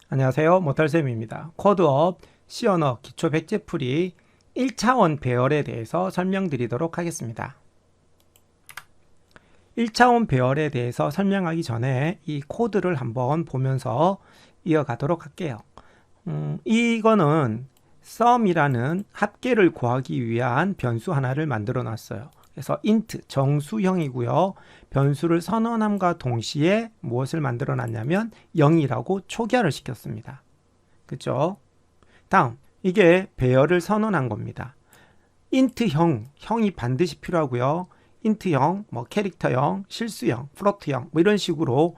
안녕하세요. 모탈쌤입니다. 코드업 C언어 기초 백제풀이 1차원 배열에 대해서 설명드리도록 하겠습니다. 1차원 배열에 대해서 설명하기 전에 이 코드를 한번 보면서 이어가도록 할게요. 이거는 sum이라는 합계를 구하기 위한 변수 하나를 만들어 놨어요. 그래서 int 정수형이고요. 변수를 선언함과 동시에 무엇을 만들어 놨냐면 0이라고 초기화를 시켰습니다. 그죠? 다음, 이게 배열을 선언한 겁니다. int형, 형이 반드시 필요하고요. int형, 캐릭터형, 실수형, 플로트형 이런 식으로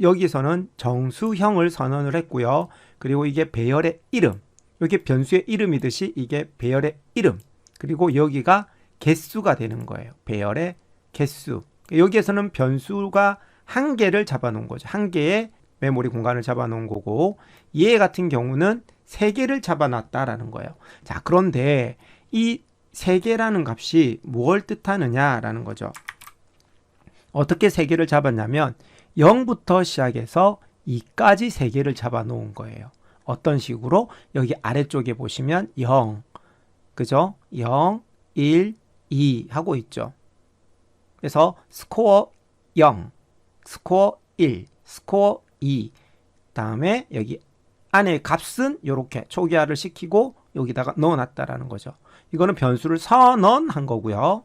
여기서는 정수형을 선언을 했고요. 그리고 이게 배열의 이름, 이게 변수의 이름이듯이 이게 배열의 이름, 그리고 여기가 개수가 되는 거예요. 배열의 개수. 여기에서는 변수가 한 개를 잡아놓은 거죠. 한 개의 메모리 공간을 잡아놓은 거고, 얘 같은 경우는 세 개를 잡아놨다라는 거예요. 자, 그런데 이 세 개라는 값이 뭘 뜻하느냐라는 거죠. 어떻게 세 개를 잡았냐면 0부터 시작해서 2까지 세 개를 잡아놓은 거예요. 어떤 식으로? 여기 아래쪽에 보시면 0, 그죠? 0, 1, 2 하고 있죠. 그래서 스코어 0, 스코어 1, 스코어 2, 다음에 여기 안에 값은 이렇게 초기화를 시키고 여기다가 넣어놨다라는 거죠. 이거는 변수를 선언한 거고요.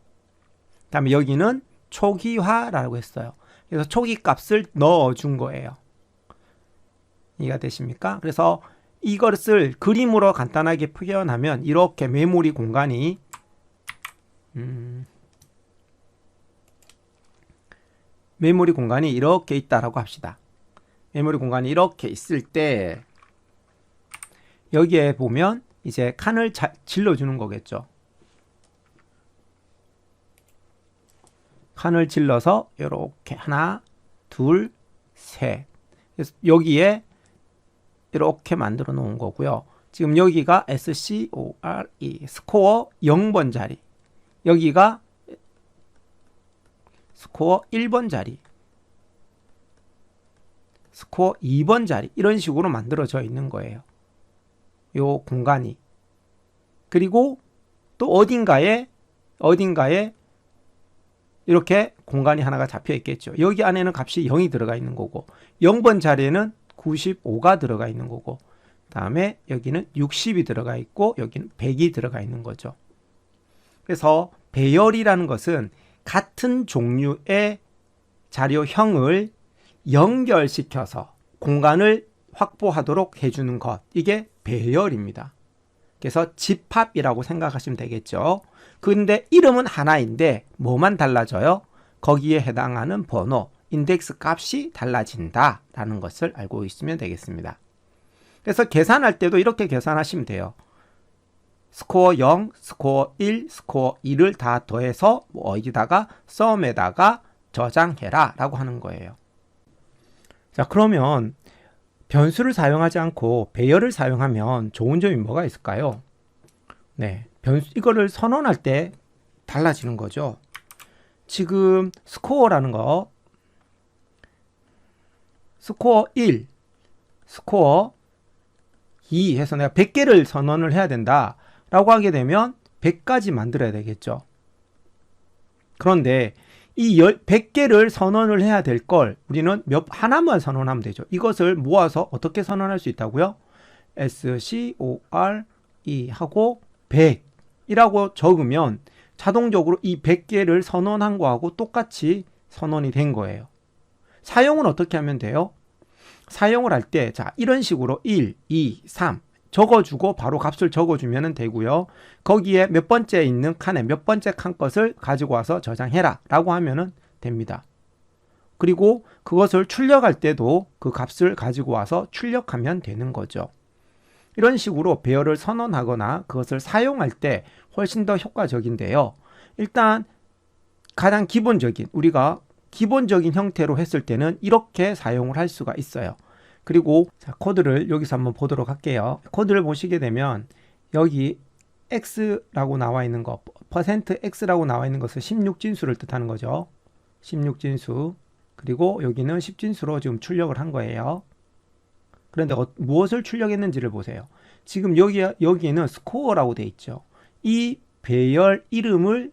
다음에 여기는 초기화라고 했어요. 그래서 초기 값을 넣어준 거예요. 이해가 되십니까? 그래서 이것을 그림으로 간단하게 표현하면 이렇게 메모리 공간이 메모리 공간이 이렇게 있다라고 합시다. 메모리 공간이 이렇게 있을 때 여기에 보면 이제 칸을 질러주는 거겠죠. 칸을 질러서 이렇게 하나, 둘, 셋. 그래서 여기에 이렇게 만들어 놓은 거고요. 지금 여기가 SCORE 스코어 0번 자리, 여기가 스코어 1번 자리, 스코어 2번 자리, 이런 식으로 만들어져 있는 거예요. 요 공간이. 그리고 또 어딘가에 이렇게 공간이 하나가 잡혀 있겠죠. 여기 안에는 값이 0이 들어가 있는 거고, 0번 자리에는 95가 들어가 있는 거고, 다음에 여기는 60이 들어가 있고, 여기는 100이 들어가 있는 거죠. 그래서 배열이라는 것은 같은 종류의 자료형을 연결시켜서 공간을 확보하도록 해주는 것, 이게 배열입니다. 그래서 집합이라고 생각하시면 되겠죠. 근데 이름은 하나인데 뭐만 달라져요? 거기에 해당하는 번호, 인덱스 값이 달라진다라는 것을 알고 있으면 되겠습니다. 그래서 계산할 때도 이렇게 계산하시면 돼요. 스코어 0, 스코어 1, 스코어 2를 다 더해서 어디다가 sum에다가 저장해라 라고 하는 거예요. 자, 그러면 변수를 사용하지 않고 배열을 사용하면 좋은 점이 뭐가 있을까요? 네, 이거를 선언할 때 달라지는 거죠. 지금 스코어라는 거, 스코어 1, 스코어 2 해서 내가 100개를 선언을 해야 된다 라고 하게 되면 100까지 만들어야 되겠죠. 그런데 이 100개를 선언을 해야 될 걸 우리는 하나만 선언하면 되죠. 이것을 모아서 어떻게 선언할 수 있다고요? SCORE 하고 100이라고 적으면 자동적으로 이 100개를 선언한 거하고 똑같이 선언이 된 거예요. 사용은 어떻게 하면 돼요? 사용을 할 때 자, 이런 식으로 1, 2, 3 적어주고 바로 값을 적어주면 되고요. 거기에 몇 번째 있는 칸에 몇 번째 칸 것을 가지고 와서 저장해라 라고 하면 됩니다. 그리고 그것을 출력할 때도 그 값을 가지고 와서 출력하면 되는 거죠. 이런 식으로 배열을 선언하거나 그것을 사용할 때 훨씬 더 효과적인데요. 일단 가장 기본적인, 우리가 기본적인 형태로 했을 때는 이렇게 사용을 할 수가 있어요. 그리고 자, 코드를 여기서 한번 보도록 할게요. 코드를 보시게 되면 여기 x라고 나와 있는 거, %x라고 나와 있는 것은 16진수를 뜻하는 거죠. 16진수. 그리고 여기는 10진수로 지금 출력을 한 거예요. 그런데 무엇을 출력했는지를 보세요. 지금 여기에는 스코어라고 돼 있죠. 이 배열 이름을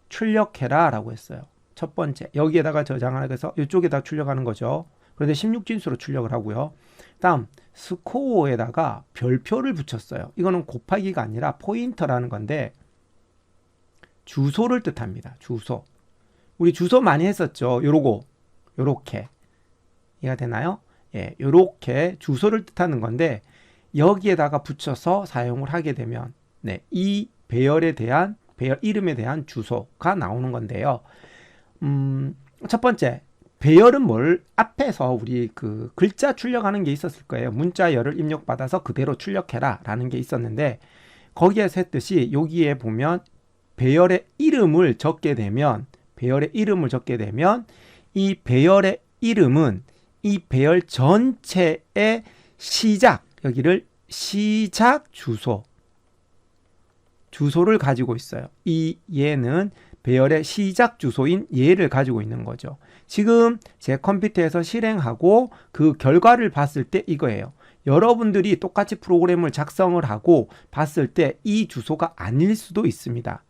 출력해라 라고 했어요. 첫 번째, 여기에다가 저장하기 위해서 이쪽에다 출력하는 거죠. 그런데 16진수로 출력을 하고요. 다음, 스코어에다가 별표를 붙였어요. 이거는 곱하기가 아니라 포인터라는 건데 주소를 뜻합니다. 주소. 우리 주소 많이 했었죠. 요렇게. 이해가 되나요? 예, 요렇게 주소를 뜻하는 건데 여기에다가 붙여서 사용을 하게 되면 네, 이 배열 이름에 대한 주소가 나오는 건데요. 첫 번째, 배열은 앞에서 우리 그 글자 출력하는 게 있었을 거예요. 문자열을 입력받아서 그대로 출력해라 라는 게 있었는데 거기에서 했듯이 여기에 보면 배열의 이름을 적게 되면 이 배열의 이름은 이 배열 전체의 시작, 여기를 시작 주소를 가지고 있어요. 얘는 배열의 시작 주소인 얘를 가지고 있는 거죠. 지금 제 컴퓨터에서 실행하고 그 결과를 봤을 때 이거예요. 여러분들이 똑같이 프로그램을 작성을 하고 봤을 때 이 주소가 아닐 수도 있습니다.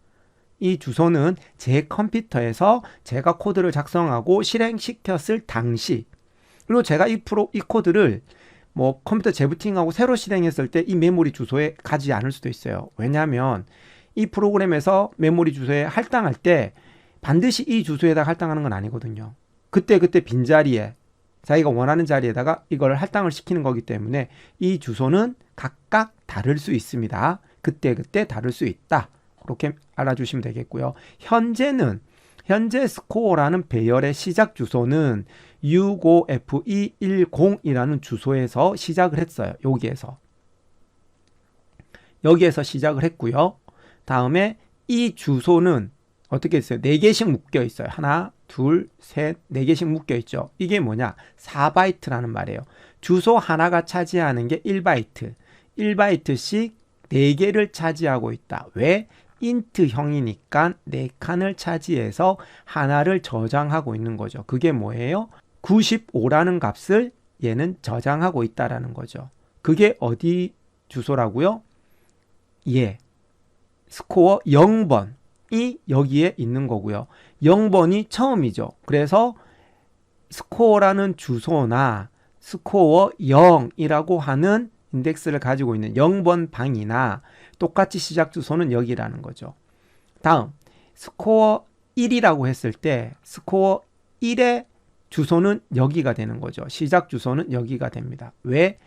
이 주소는 제 컴퓨터에서 제가 코드를 작성하고 실행시켰을 당시, 그리고 제가 이 코드를 컴퓨터 재부팅하고 새로 실행했을 때 이 메모리 주소에 가지 않을 수도 있어요. 왜냐하면 이 프로그램에서 메모리 주소에 할당할 때 반드시 이 주소에다 할당하는 건 아니거든요. 그때 빈자리에 자기가 원하는 자리에다가 이걸 할당을 시키는 거기 때문에 이 주소는 각각 다를 수 있습니다. 그때 다를 수 있다. 그렇게 알아주시면 되겠고요. 현재 스코어라는 배열의 시작 주소는 65F210이라는 주소에서 시작을 했어요. 여기에서 시작을 했고요. 다음에 이 주소는 어떻게 있어요? 4개씩 묶여 있어요. 하나, 둘, 셋, 4개씩 묶여 있죠. 이게 뭐냐? 4바이트라는 말이에요. 주소 하나가 차지하는 게 1바이트. 1바이트씩 4개를 차지하고 있다. 왜? 인트형이니까 4칸을 차지해서 하나를 저장하고 있는 거죠. 그게 뭐예요? 95라는 값을 얘는 저장하고 있다라는 거죠. 그게 어디 주소라고요? 스코어 0번이 여기에 있는 거고요. 0번이 처음이죠. 그래서 스코어라는 주소나 스코어 0이라고 하는 인덱스를 가지고 있는 0번 방이나 똑같이 시작 주소는 여기라는 거죠. 다음, 스코어 1이라고 했을 때 스코어 1의 주소는 여기가 되는 거죠. 시작 주소는 여기가 됩니다. 왜?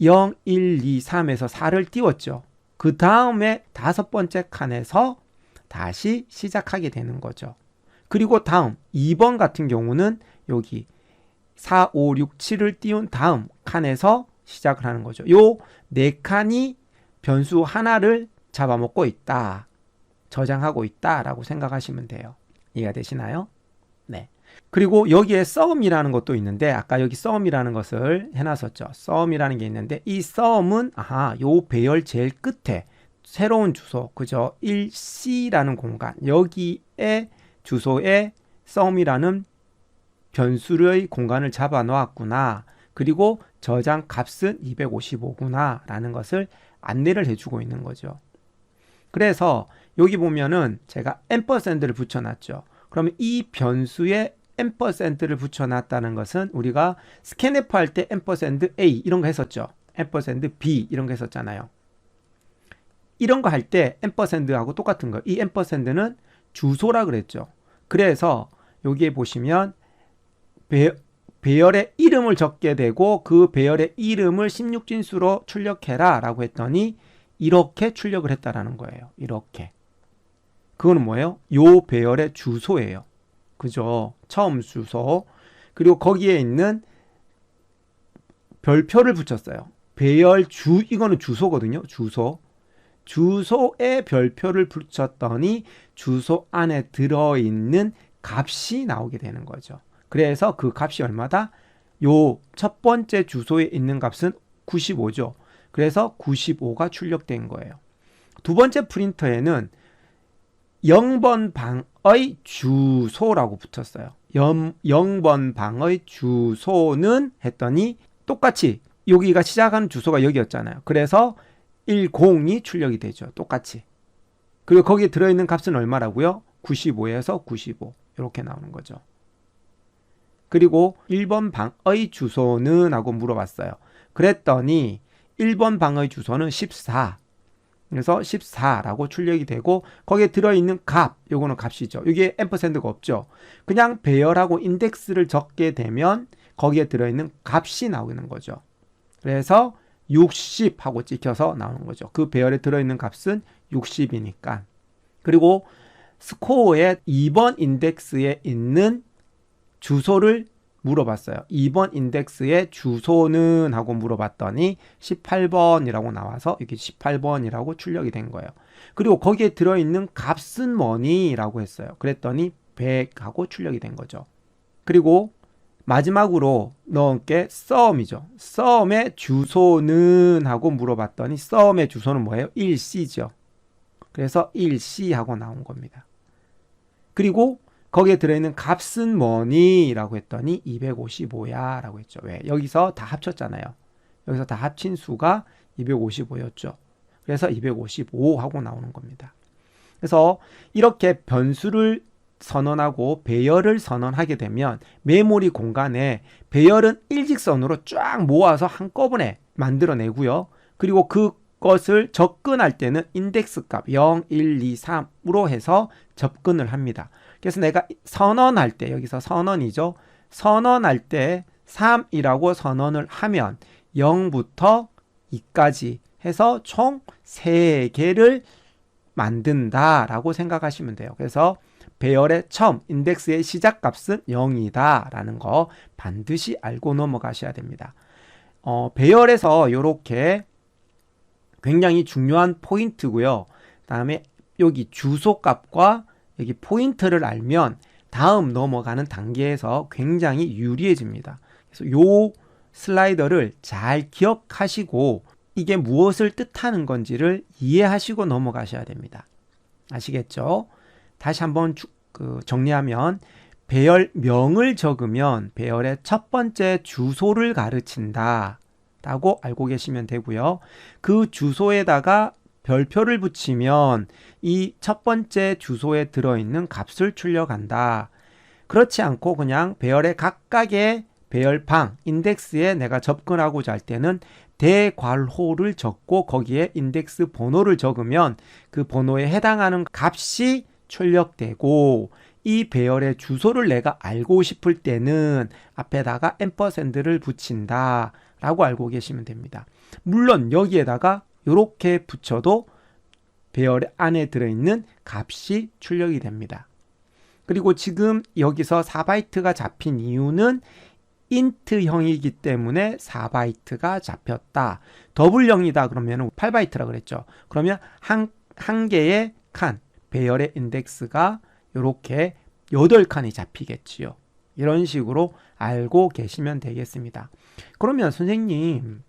0, 1, 2, 3에서 4를 띄웠죠. 그 다음에 5번째 칸에서 다시 시작하게 되는 거죠. 그리고 다음 2번 같은 경우는 여기 4, 5, 6, 7을 띄운 다음 칸에서 시작을 하는 거죠. 요 4칸이 변수 하나를 잡아먹고 있다. 저장하고 있다라고 생각하시면 돼요. 이해가 되시나요? 네. 그리고 여기에 sum이라는 것도 있는데 아까 여기 sum이라는 것을 해놨었죠. sum이라는 게 있는데 이 sum은 요 배열 제일 끝에 새로운 주소, 그죠? 1C라는 공간, 여기에 주소에 sum이라는 변수의 공간을 잡아 놓았구나. 그리고 저장 값은 255구나 라는 것을 안내를 해주고 있는 거죠. 그래서 여기 보면은 제가 ampersand를 붙여놨죠. 그러면 이 변수에 ampersand를 붙여놨다는 것은 우리가 scanf 할 때 ampersand A 이런 거 했었죠. ampersand B 이런 거 했었잖아요. 이런 거 할 때 ampersand하고 똑같은 거. 이 ampersand는 주소라 그랬죠. 그래서 여기에 보시면 배열의 이름을 적게 되고 그 배열의 이름을 16진수로 출력해라 라고 했더니 이렇게 출력을 했다라는 거예요. 이렇게. 그거는 뭐예요? 요 배열의 주소예요. 그죠? 처음 주소. 그리고 거기에 있는 별표를 붙였어요. 이거는 주소거든요. 주소에 별표를 붙였더니 주소 안에 들어있는 값이 나오게 되는 거죠. 그래서 그 값이 얼마다? 요 첫 번째 주소에 있는 값은 95죠. 그래서 95가 출력된 거예요. 두 번째 프린터에는 0번 방의 주소라고 붙었어요. 0번 방의 주소는 했더니 똑같이 여기가 시작하는 주소가 여기였잖아요. 그래서 10이 출력이 되죠. 똑같이. 그리고 거기에 들어있는 값은 얼마라고요? 95에서 95 이렇게 나오는 거죠. 그리고 1번 방의 주소는? 하고 물어봤어요. 그랬더니 1번 방의 주소는 14. 그래서 14라고 출력이 되고 거기에 들어있는 값, 요거는 값이죠. 이게 앰퍼샌드가 없죠. 그냥 배열하고 인덱스를 적게 되면 거기에 들어있는 값이 나오는 거죠. 그래서 60 하고 찍혀서 나오는 거죠. 그 배열에 들어있는 값은 60이니까. 그리고 스코어의 2번 인덱스에 있는 주소를 물어봤어요. 2번 인덱스의 주소는? 하고 물어봤더니 18번이라고 나와서 이게 18번이라고 출력이 된 거예요. 그리고 거기에 들어있는 값은 뭐니? 라고 했어요. 그랬더니 100 하고 출력이 된 거죠. 그리고 마지막으로 넣은 게 sum이죠. sum의 주소는? 하고 물어봤더니 sum의 주소는 뭐예요? 1C죠. 그래서 1C 하고 나온 겁니다. 그리고 거기에 들어있는 값은 뭐니? 라고 했더니 255야 라고 했죠. 왜? 여기서 다 합쳤잖아요. 여기서 다 합친 수가 255였죠. 그래서 255 하고 나오는 겁니다. 그래서 이렇게 변수를 선언하고 배열을 선언하게 되면 메모리 공간에 배열은 일직선으로 쫙 모아서 한꺼번에 만들어내고요. 그리고 그것을 접근할 때는 인덱스 값 0, 1, 2, 3으로 해서 접근을 합니다. 그래서 내가 선언할 때, 여기서 선언이죠. 선언할 때 3이라고 선언을 하면 0부터 2까지 해서 총 3개를 만든다라고 생각하시면 돼요. 그래서 배열의 처음, 인덱스의 시작값은 0이다 라는 거 반드시 알고 넘어가셔야 됩니다. 배열에서 이렇게 굉장히 중요한 포인트고요. 다음에 여기 주소값과 여기 포인트를 알면 다음 넘어가는 단계에서 굉장히 유리해집니다. 그래서 요 슬라이더를 잘 기억하시고 이게 무엇을 뜻하는 건지를 이해하시고 넘어가셔야 됩니다. 아시겠죠? 다시 한번 정리하면 배열명을 적으면 배열의 첫 번째 주소를 가르친다 라고 알고 계시면 되고요. 그 주소에다가 별표를 붙이면 이 첫 번째 주소에 들어있는 값을 출력한다. 그렇지 않고 그냥 배열의 각각의 배열방, 인덱스에 내가 접근하고자 할 때는 대괄호를 적고 거기에 인덱스 번호를 적으면 그 번호에 해당하는 값이 출력되고 이 배열의 주소를 내가 알고 싶을 때는 앞에다가 앰퍼샌드를 붙인다 라고 알고 계시면 됩니다. 물론 여기에다가 이렇게 붙여도 배열 안에 들어있는 값이 출력이 됩니다. 그리고 지금 여기서 4바이트가 잡힌 이유는 인트형이기 때문에 4바이트가 잡혔다. 더블형이다 그러면 8바이트라 그랬죠. 그러면 한 개의 칸, 배열의 인덱스가 이렇게 8칸이 잡히겠지요. 이런 식으로 알고 계시면 되겠습니다. 그러면 선생님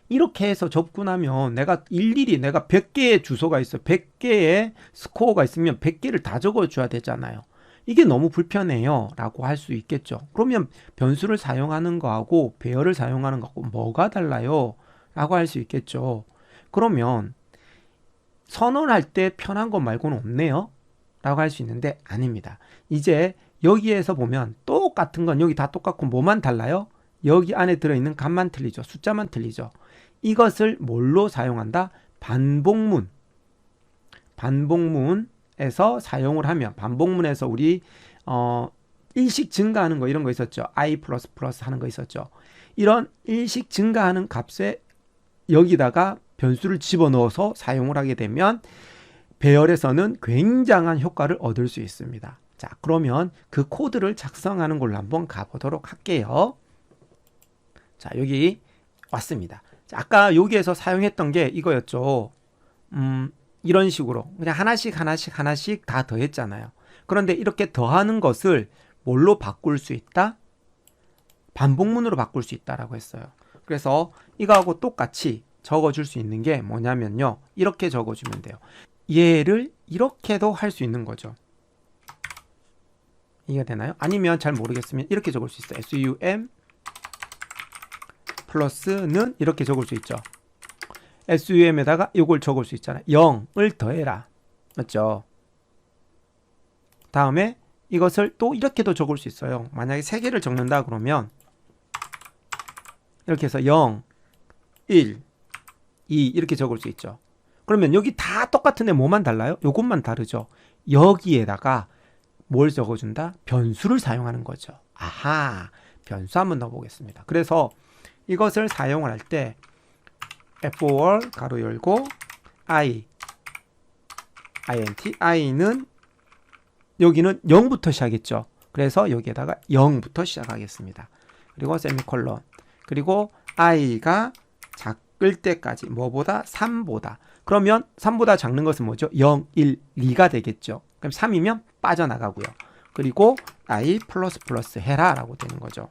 이렇게 해서 접근하면 내가 일일이 내가 100개의 주소가 있어 100개의 스코어가 있으면 100개를 다 적어줘야 되잖아요. 이게 너무 불편해요 라고 할 수 있겠죠. 그러면 변수를 사용하는 거하고 배열을 사용하는 거하고 뭐가 달라요? 라고 할 수 있겠죠. 그러면 선언할 때 편한 것 말고는 없네요 라고 할 수 있는데 아닙니다. 이제 여기에서 보면 똑같은 건 여기 다 똑같고 뭐만 달라요? 여기 안에 들어있는 값만 틀리죠. 숫자만 틀리죠. 이것을 뭘로 사용한다? 반복문에서 사용을 하면 반복문에서 우리 일식 증가하는 거 이런 거 있었죠. i++ 하는 거 있었죠. 이런 일식 증가하는 값에 여기다가 변수를 집어넣어서 사용을 하게 되면 배열에서는 굉장한 효과를 얻을 수 있습니다. 자, 그러면 그 코드를 작성하는 걸로 한번 가보도록 할게요. 자, 여기 왔습니다. 자, 아까 여기에서 사용했던 게 이거였죠. 이런 식으로 그냥 하나씩 다 더했잖아요. 그런데 이렇게 더하는 것을 뭘로 바꿀 수 있다? 반복문으로 바꿀 수 있다라고 했어요. 그래서 이거하고 똑같이 적어줄 수 있는 게 뭐냐면요. 이렇게 적어주면 돼요. 얘를 이렇게도 할 수 있는 거죠. 이해가 되나요? 아니면 잘 모르겠으면 이렇게 적을 수 있어요. sum 플러스는 이렇게 적을 수 있죠. sum에다가 이걸 적을 수 있잖아요. 0을 더해라. 맞죠? 다음에 이것을 또 이렇게도 적을 수 있어요. 만약에 3개를 적는다 그러면 이렇게 해서 0, 1, 2 이렇게 적을 수 있죠. 그러면 여기 다 똑같은데 뭐만 달라요? 요것만 다르죠. 여기에다가 뭘 적어준다? 변수를 사용하는 거죠. 아하, 변수 한번 넣어보겠습니다. 그래서 이것을 사용을 할 때 for 가로 열고 int i는 여기는 0부터 시작했죠. 그래서 여기에다가 0부터 시작하겠습니다. 그리고 세미콜론. 그리고 i가 작을 때까지 뭐보다? 3보다. 그러면 3보다 작는 것은 뭐죠? 0, 1, 2가 되겠죠. 그럼 3이면 빠져나가고요. 그리고 i 플러스 해라 라고 되는 거죠.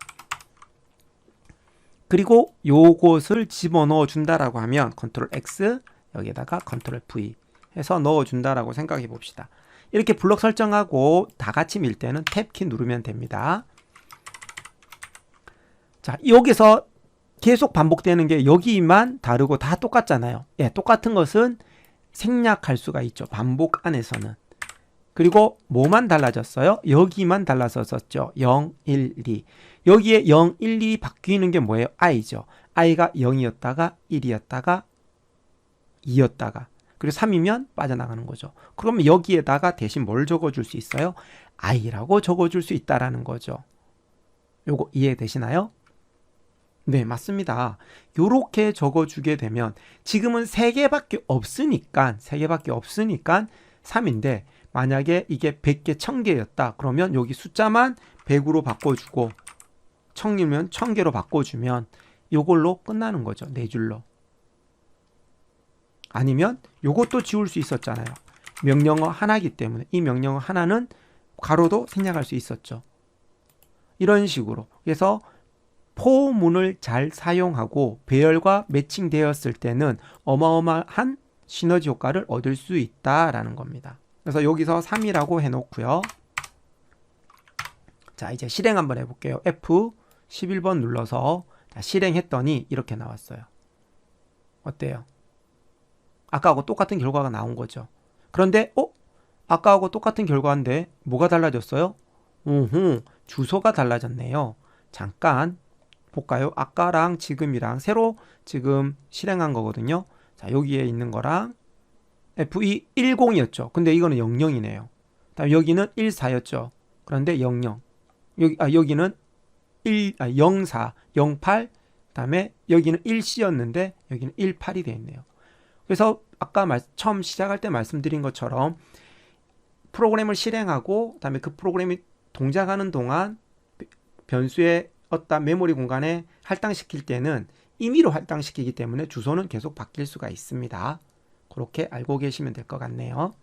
그리고 요것을 집어넣어 준다라고 하면 컨트롤 X 여기에다가 컨트롤 V 해서 넣어 준다라고 생각해 봅시다. 이렇게 블록 설정하고 다 같이 밀 때는 탭키 누르면 됩니다. 자, 여기서 계속 반복되는 게 여기만 다르고 다 똑같잖아요. 예, 똑같은 것은 생략할 수가 있죠. 반복 안에서는. 그리고 뭐만 달라졌어요? 여기만 달라졌었죠. 0, 1, 2. 여기에 0, 1, 2 바뀌는 게 뭐예요? i죠. i가 0이었다가 1이었다가 2였다가 그리고 3이면 빠져나가는 거죠. 그러면 여기에다가 대신 뭘 적어줄 수 있어요? i라고 적어줄 수 있다라는 거죠. 요거 이해되시나요? 네, 맞습니다. 요렇게 적어주게 되면 지금은 3개밖에 없으니까 3인데 만약에 이게 100개, 1000개였다. 그러면 여기 숫자만 100으로 바꿔주고 1000이면 1000개로 바꿔주면 요걸로 끝나는 거죠. 4줄로. 아니면 요것도 지울 수 있었잖아요. 명령어 하나이기 때문에 이 명령어 하나는 가로도 생략할 수 있었죠. 이런 식으로. 그래서 포문을 잘 사용하고 배열과 매칭되었을 때는 어마어마한 시너지 효과를 얻을 수 있다라는 겁니다. 그래서 여기서 3이라고 해놓고요. 자, 이제 실행 한번 해볼게요. F11번 눌러서 실행했더니 이렇게 나왔어요. 어때요? 아까하고 똑같은 결과가 나온 거죠. 그런데 아까하고 똑같은 결과인데 뭐가 달라졌어요? 주소가 달라졌네요. 잠깐 볼까요? 아까랑 지금이랑 새로 지금 실행한 거거든요. 자, 여기에 있는 거랑 F210이었죠. 근데 이거는 00이네요. 다음 여기는 14였죠. 그런데 00. 여기는 04, 08. 그다음에 여기는 1C였는데 여기는 18이 되어 있네요. 그래서 아까 처음 시작할 때 말씀드린 것처럼 프로그램을 실행하고 그다음에 그 프로그램이 동작하는 동안 변수의 어떤 메모리 공간에 할당시킬 때는 임의로 할당시키기 때문에 주소는 계속 바뀔 수가 있습니다. 그렇게 알고 계시면 될 것 같네요.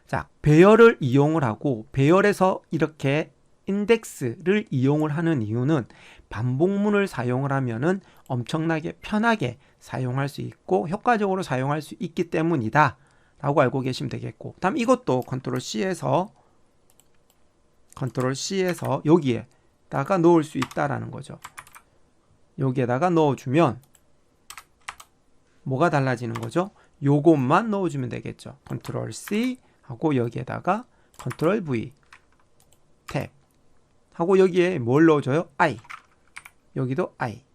자, 배열을 이용을 하고 배열에서 이렇게 인덱스를 이용을 하는 이유는 반복문을 사용을 하면은 엄청나게 편하게 사용할 수 있고 효과적으로 사용할 수 있기 때문이다 라고 알고 계시면 되겠고, 다음 이것도 컨트롤 C에서 여기에다가 넣을 수 있다라는 거죠. 여기에다가 넣어주면 뭐가 달라지는 거죠? 요것만 넣어주면 되겠죠. 컨트롤 C 하고 여기에다가 컨트롤 V 탭 하고 여기에 뭘 넣어줘요? I. 여기도 I.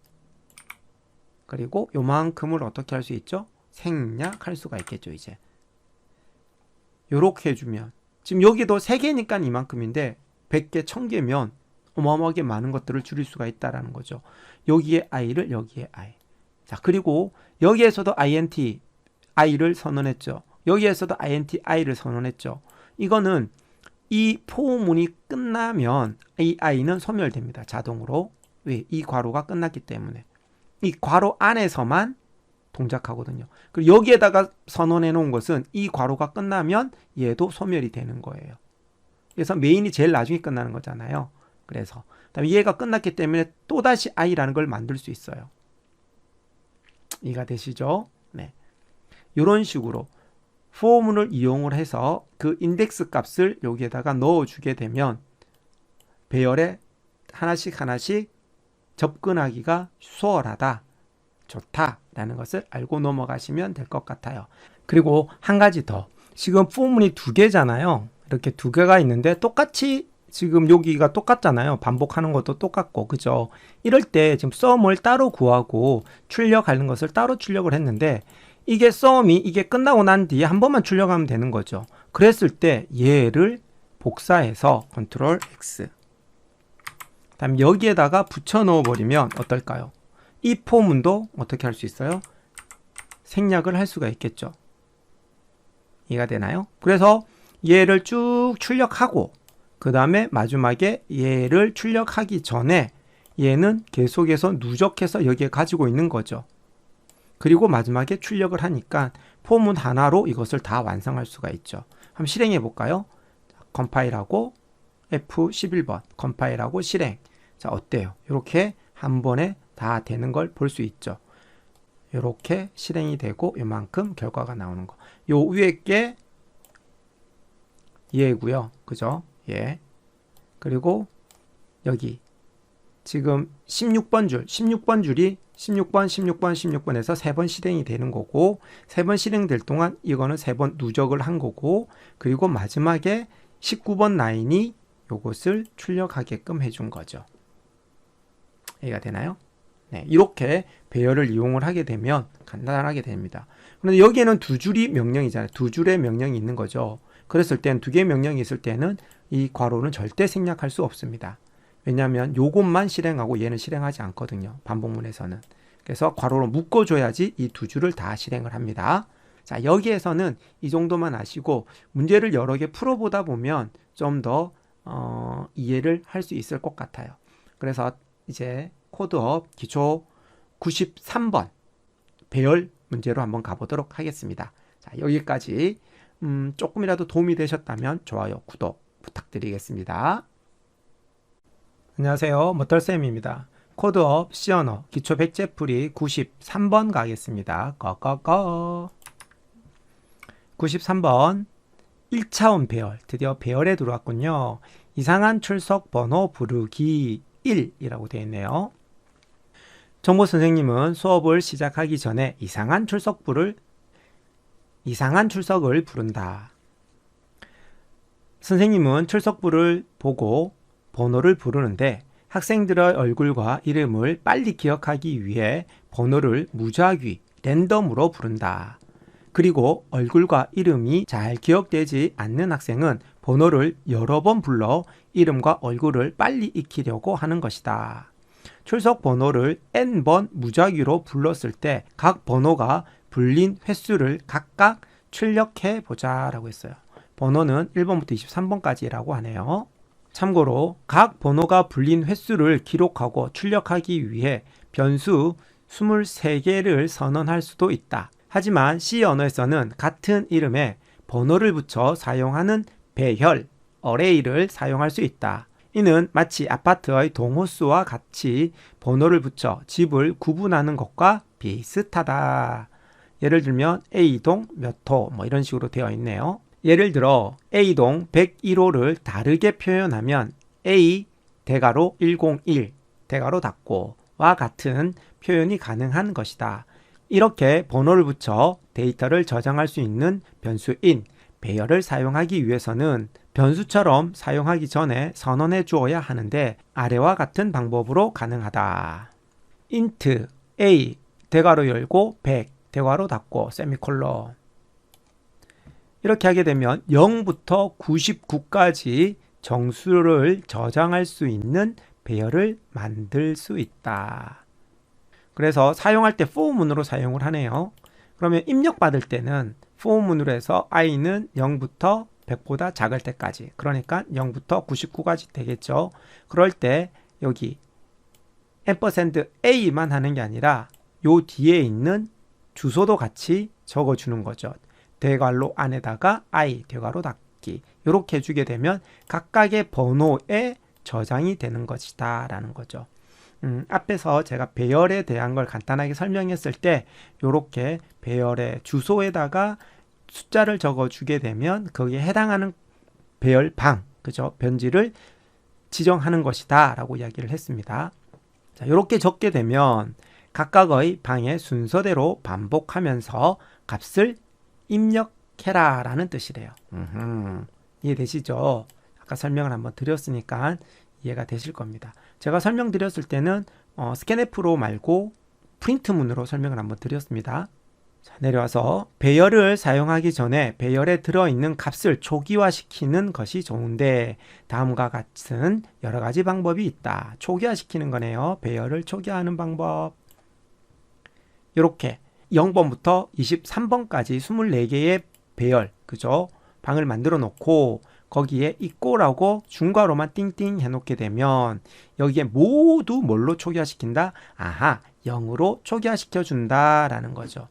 그리고 요만큼을 어떻게 할 수 있죠? 생략할 수가 있겠죠. 이제 요렇게 해주면 지금 여기도 3개니까 이만큼인데 100개, 1000개면 어마어마하게 많은 것들을 줄일 수가 있다라는 거죠. 여기에 I를 여기에 I. 자, 그리고 여기에서도 int I를 선언했죠. 여기에서도 int I를 선언했죠. 이거는 이 포문이 끝나면 이 I는 소멸됩니다. 자동으로. 왜? 이 괄호가 끝났기 때문에. 이 괄호 안에서만 동작하거든요. 그리고 여기에다가 선언해 놓은 것은 이 괄호가 끝나면 얘도 소멸이 되는 거예요. 그래서 메인이 제일 나중에 끝나는 거잖아요. 그래서 그다음에 얘가 끝났기 때문에 또다시 I라는 걸 만들 수 있어요. 이해가 되시죠? 네. 이런 식으로 포문을 이용을 해서 그 인덱스 값을 여기에다가 넣어주게 되면 배열에 하나씩 접근하기가 수월하다 좋다라는 것을 알고 넘어가시면 될 것 같아요. 그리고 한 가지 더. 지금 포문이 두 개잖아요. 이렇게 두 개가 있는데 똑같이 지금 여기가 똑같잖아요. 반복하는 것도 똑같고, 그죠? 이럴 때 지금 썸을 따로 구하고 출력하는 것을 따로 출력을 했는데 이게 썸이 이게 끝나고 난 뒤에 한 번만 출력하면 되는 거죠. 그랬을 때 얘를 복사해서 컨트롤 X. 다음 여기에다가 붙여 넣어 버리면 어떨까요? 이 포문도 어떻게 할 수 있어요? 생략을 할 수가 있겠죠. 이해가 되나요? 그래서 얘를 쭉 출력하고 그 다음에 마지막에 얘를 출력하기 전에 얘는 계속해서 누적해서 여기에 가지고 있는 거죠. 그리고 마지막에 출력을 하니까 포문 하나로 이것을 다 완성할 수가 있죠. 한번 실행해 볼까요? 컴파일하고 F11번 컴파일하고 실행. 자, 어때요? 이렇게 한 번에 다 되는 걸 볼 수 있죠. 이렇게 실행이 되고 이만큼 결과가 나오는 거. 요 위에 게 얘고요. 그죠? 예. 그리고 여기 지금 16번 줄, 16번 줄이 16번, 16번, 16번에서 3번 실행이 되는 거고 3번 실행될 동안 이거는 3번 누적을 한 거고 그리고 마지막에 19번 라인이 요것을 출력하게끔 해준 거죠. 이해가 되나요? 네, 이렇게 배열을 이용을 하게 되면 간단하게 됩니다. 그런데 여기에는 두 줄이 명령이잖아요. 두 줄의 명령이 있는 거죠. 그랬을 때는 두 개의 명령이 있을 때는 이 괄호는 절대 생략할 수 없습니다. 왜냐하면 요것만 실행하고 얘는 실행하지 않거든요. 반복문에서는. 그래서 괄호로 묶어줘야지 이 두 줄을 다 실행을 합니다. 자, 여기에서는 이 정도만 아시고 문제를 여러 개 풀어보다 보면 좀 더 이해를 할 수 있을 것 같아요. 그래서 이제 코드업 기초 93번 배열 문제로 한번 가보도록 하겠습니다. 자, 여기까지 조금이라도 도움이 되셨다면 좋아요, 구독 부탁드리겠습니다. 안녕하세요. 머털쌤입니다. 코드업 C언어 기초 백제풀이 93번 가겠습니다. 꺼꺼꺼 93번 1차원 배열, 드디어 배열에 들어왔군요. 이상한 출석 번호 부르기 1이라고 되어 있네요. 정보 선생님은 수업을 시작하기 전에 이상한 출석을 부른다. 선생님은 출석부를 보고 번호를 부르는데 학생들의 얼굴과 이름을 빨리 기억하기 위해 번호를 무작위, 랜덤으로 부른다. 그리고 얼굴과 이름이 잘 기억되지 않는 학생은 번호를 여러 번 불러 이름과 얼굴을 빨리 익히려고 하는 것이다. 출석 번호를 n번 무작위로 불렀을 때 각 번호가 불린 횟수를 각각 출력해 보자 라고 했어요. 번호는 1번부터 23번까지라고 하네요. 참고로 각 번호가 불린 횟수를 기록하고 출력하기 위해 변수 23개를 선언할 수도 있다. 하지만 C 언어에서는 같은 이름에 번호를 붙여 사용하는 배열, 어레이를 사용할 수 있다. 이는 마치 아파트의 동호수와 같이 번호를 붙여 집을 구분하는 것과 비슷하다. 예를 들면 A동 몇 호 뭐 이런 식으로 되어 있네요. 예를 들어 A동 101호를 다르게 표현하면 A 대괄호 101 대괄호 닫고와 같은 표현이 가능한 것이다. 이렇게 번호를 붙여 데이터를 저장할 수 있는 변수인 배열을 사용하기 위해서는 변수처럼 사용하기 전에 선언해 주어야 하는데 아래와 같은 방법으로 가능하다. int a 대괄호 열고 100 대괄호 닫고 세미콜론. 이렇게 하게 되면 0부터 99까지 정수를 저장할 수 있는 배열을 만들 수 있다. 그래서 사용할 때 for문으로 사용을 하네요. 그러면 입력받을 때는 for문으로 해서 i는 0부터 100보다 작을 때까지, 그러니까 0부터 99까지 되겠죠. 그럴 때 여기 %a만 하는 게 아니라 요 뒤에 있는 주소도 같이 적어주는 거죠. 대괄호 안에다가 i 대괄호 닫기 이렇게 해주게 되면 각각의 번호에 저장이 되는 것이다 라는 거죠. 앞에서 제가 배열에 대한 걸 간단하게 설명했을 때 이렇게 배열의 주소에다가 숫자를 적어주게 되면 거기에 해당하는 배열방, 그죠? 변지를 지정하는 것이다 라고 이야기를 했습니다. 자, 이렇게 적게 되면 각각의 방의 순서대로 반복하면서 값을 입력해라 라는 뜻이래요. 이해되시죠? 아까 설명을 한번 드렸으니까 이해가 되실 겁니다. 제가 설명드렸을 때는 스캔F로 말고 프린트문으로 설명을 한번 드렸습니다. 자, 내려와서 배열을 사용하기 전에 배열에 들어있는 값을 초기화시키는 것이 좋은데 다음과 같은 여러 가지 방법이 있다. 초기화시키는 거네요. 배열을 초기화하는 방법. 이렇게 0번부터 23번까지 24개의 배열, 그죠? 방을 만들어 놓고 거기에 equal하고 중괄호만 띵띵 해놓게 되면 여기에 모두 뭘로 초기화시킨다? 아하, 0으로 초기화시켜 준다라는 거죠.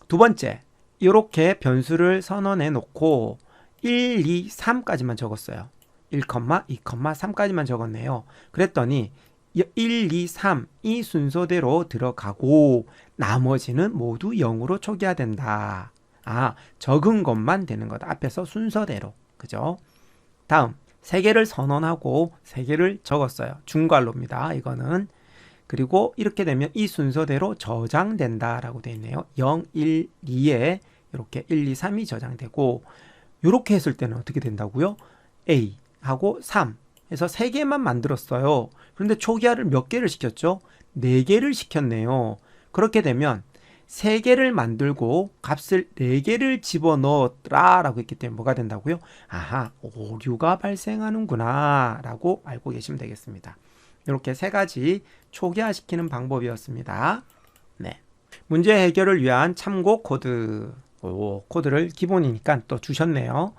두 번째, 이렇게 변수를 선언해 놓고 1, 2, 3까지만 적었어요. 1, 2, 3까지만 적었네요. 그랬더니 1, 2, 3 이 순서대로 들어가고 나머지는 모두 0으로 초기화된다. 아, 적은 것만 되는 거다. 앞에서 순서대로. 그죠? 다음, 3개를 선언하고 3개를 적었어요. 중괄호입니다. 이거는. 그리고 이렇게 되면 이 순서대로 저장된다 라고 되어 있네요. 0, 1, 2에 이렇게 1, 2, 3이 저장되고 이렇게 했을 때는 어떻게 된다고요? A 하고 3 해서 3개만 만들었어요. 그런데 초기화를 몇 개를 시켰죠? 4개를 시켰네요. 그렇게 되면 3개를 만들고 값을 4개를 집어넣었더라 라고 했기 때문에 뭐가 된다고요? 아하, 오류가 발생하는구나 라고 알고 계시면 되겠습니다. 이렇게 3가지 초기화시키는 방법이었습니다. 네. 문제 해결을 위한 참고 코드. 코드를 기본이니까 또 주셨네요.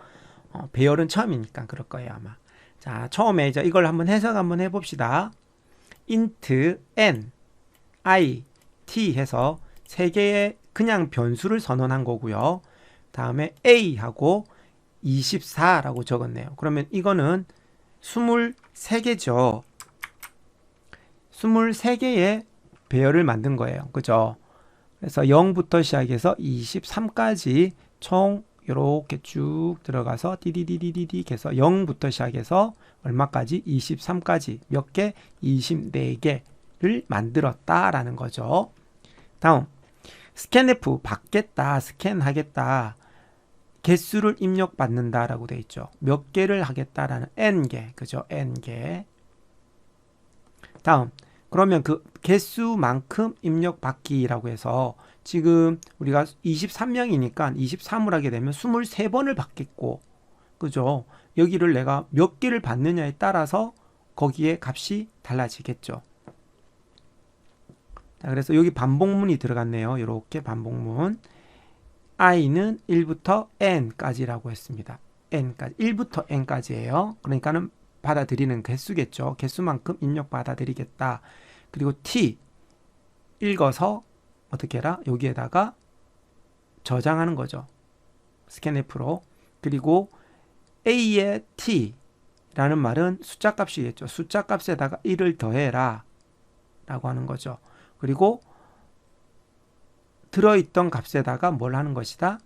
배열은 처음이니까 그럴 거예요 아마. 자, 처음에 이제 이걸 한번 해석 한번 해봅시다. int n, i, t 해서 3개의 그냥 변수를 선언한 거고요. 다음에 a하고 24라고 적었네요. 그러면 이거는 23개죠. 23개의 배열을 만든 거예요. 그죠? 그래서 0부터 시작해서 23까지 총 이렇게 쭉 들어가서 디디디디디 해서 0부터 시작해서 얼마까지? 23까지 몇 개? 24개를 만들었다라는 거죠. 다음, scanf 받겠다, 스캔하겠다, 개수를 입력받는다라고 되어 있죠. 몇 개를 하겠다라는 n개, 그죠? n개. 다음, 그러면 그 개수만큼 입력받기라고 해서 지금 우리가 23명이니까 23을 하게 되면 23번을 받겠고, 그죠? 여기를 내가 몇 개를 받느냐에 따라서 거기에 값이 달라지겠죠. 자, 그래서 여기 반복문이 들어갔네요. 이렇게 반복문. i는 1부터 n까지라고 했습니다. n까지, 1부터 n까지예요. 그러니까는 받아들이는 개수겠죠. 개수만큼 입력 받아들이겠다. 그리고 t 읽어서 어떻게 해라? 여기에다가 저장하는 거죠. 스캔F로. 그리고 a의 t라는 말은 숫자 값이겠죠. 숫자 값에다가 1을 더해라 라고 하는 거죠. 그리고 들어있던 값에다가 뭘 하는 것이다?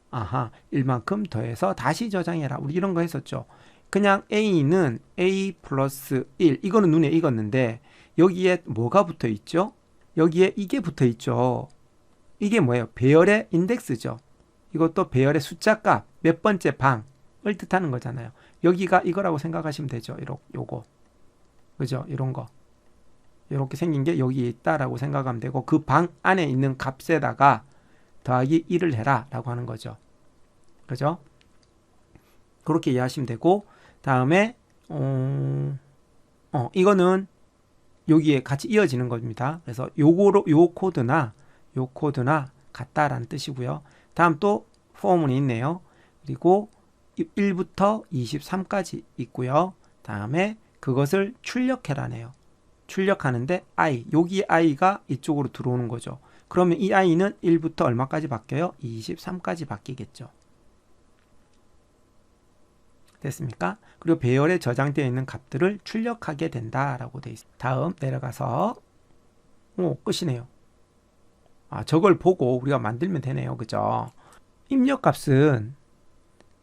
아하, 1만큼 더해서 다시 저장해라. 우리 이런 거 했었죠. 그냥 a는 a 플러스 1, 이거는 눈에 익었는데 여기에 뭐가 붙어 있죠? 여기에 이게 붙어 있죠. 이게 뭐예요? 배열의 인덱스죠. 이것도 배열의 숫자 값, 몇 번째 방을 뜻하는 거잖아요. 여기가 이거라고 생각하시면 되죠. 요거. 그죠? 이런 거. 이렇게 생긴 게 여기 있다라고 생각하면 되고, 그 방 안에 있는 값에다가 더하기 1을 해라 라고 하는 거죠. 그죠? 그렇게 이해하시면 되고, 다음에 이거는 여기에 같이 이어지는 겁니다. 그래서 요거로 요 코드나 같다라는 뜻이고요. 다음 또 포문이 있네요. 그리고 1부터 23까지 있고요. 다음에 그것을 출력해라네요. 출력하는데 i, 여기 i가 이쪽으로 들어오는 거죠. 그러면 이 i는 1부터 얼마까지 바뀌어요? 23까지 바뀌겠죠. 됐습니까? 그리고 배열에 저장되어 있는 값들을 출력하게 된다라고 되어 있습니다. 다음 내려가서 끝이네요. 저걸 보고 우리가 만들면 되네요. 그죠? 입력값은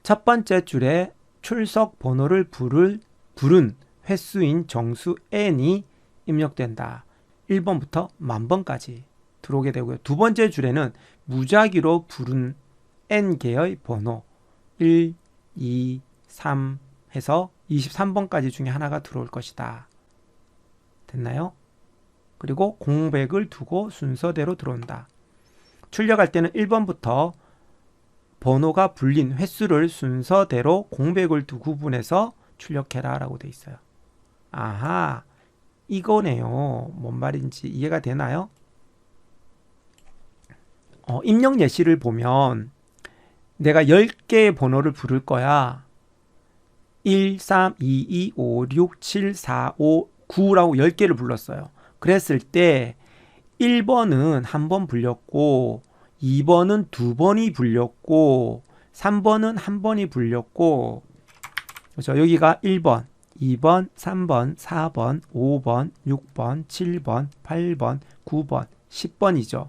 첫 번째 줄에 출석 번호를 부른 횟수인 정수 n이 입력된다. 1번부터 10,000번까지 들어오게 되고요. 두 번째 줄에는 무작위로 부른 n개의 번호 1, 2, 3 해서 23번까지 중에 하나가 들어올 것이다. 됐나요? 그리고 공백을 두고 순서대로 들어온다. 출력할 때는 1번부터 번호가 불린 횟수를 순서대로 공백을 두 구분해서 출력해라 라고 돼 있어요. 아하, 이거네요. 뭔 말인지 이해가 되나요? 입력 예시를 보면 내가 10개의 번호를 부를 거야. 1, 3, 2, 2, 5, 6, 7, 4, 5, 9라고 10개를 불렀어요. 그랬을 때 1번은 한 번 불렸고 2번은 두 번이 불렸고 3번은 한 번이 불렸고 그렇죠? 여기가 1번, 2번, 3번, 4번, 5번, 6번, 7번, 8번, 9번, 10번이죠.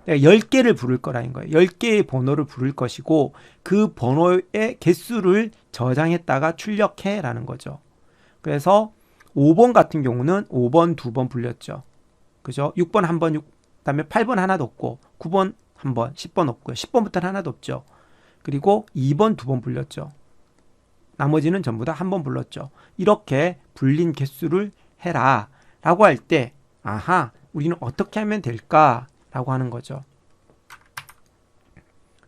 내가 10개를 부를 거라는 거예요. 10개의 번호를 부를 것이고 그 번호의 개수를 저장했다가 출력해 라는 거죠. 그래서 5번 같은 경우는 5번 두 번 불렸죠. 그죠? 6번 한 번, 그다음에 8번 하나도 없고 9번 한 번, 10번 없고요. 10번부터는 하나도 없죠. 그리고 2번 두 번 불렸죠. 나머지는 전부 다 한 번 불렀죠. 이렇게 불린 개수를 해라 라고 할 때 아하, 우리는 어떻게 하면 될까? 라고 하는 거죠.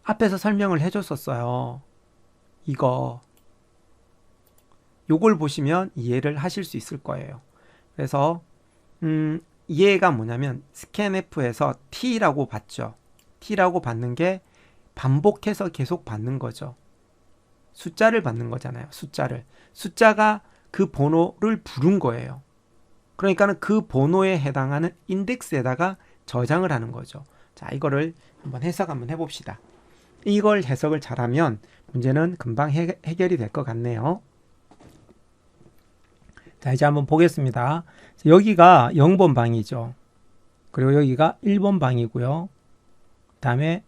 앞에서 설명을 해줬었어요. 요걸 보시면 이해를 하실 수 있을 거예요. 그래서 이해가 뭐냐면 스캔F에서 T라고 받죠. T라고 받는 게 반복해서 계속 받는 거죠. 숫자를 받는 거잖아요. 숫자가 그 번호를 부른 거예요. 그러니까는 그 번호에 해당하는 인덱스에다가 저장을 하는 거죠. 자, 이거를 한번 해석 한번 해봅시다. 이걸 해석을 잘하면 문제는 금방 해결이 될 것 같네요. 자, 이제 한번 보겠습니다. 여기가 0번 방이죠. 그리고 여기가 1번 방이고요. 그 다음에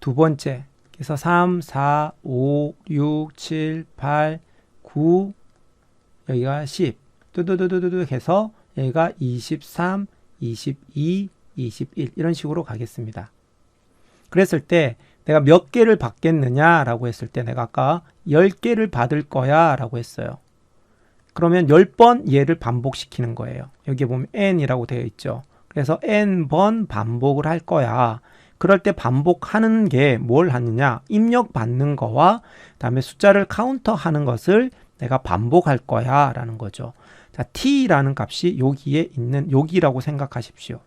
두 번째. 그래서 3, 4, 5, 6, 7, 8, 9, 여기가 10. 뚜두두두두 해서 여기가 23, 22, 21 이런 식으로 가겠습니다. 그랬을 때 내가 몇 개를 받겠느냐 라고 했을 때 내가 아까 10개를 받을 거야 라고 했어요. 그러면 10번 얘를 반복시키는 거예요. 여기 보면 n이라고 되어 있죠. 그래서 n번 반복을 할 거야. 그럴 때 반복하는 게 뭘 하느냐? 입력 받는 거와 그다음에 숫자를 카운터 하는 것을 내가 반복할 거야 라는 거죠. 자, t라는 값이 여기에 있는 여기라고 생각하십시오.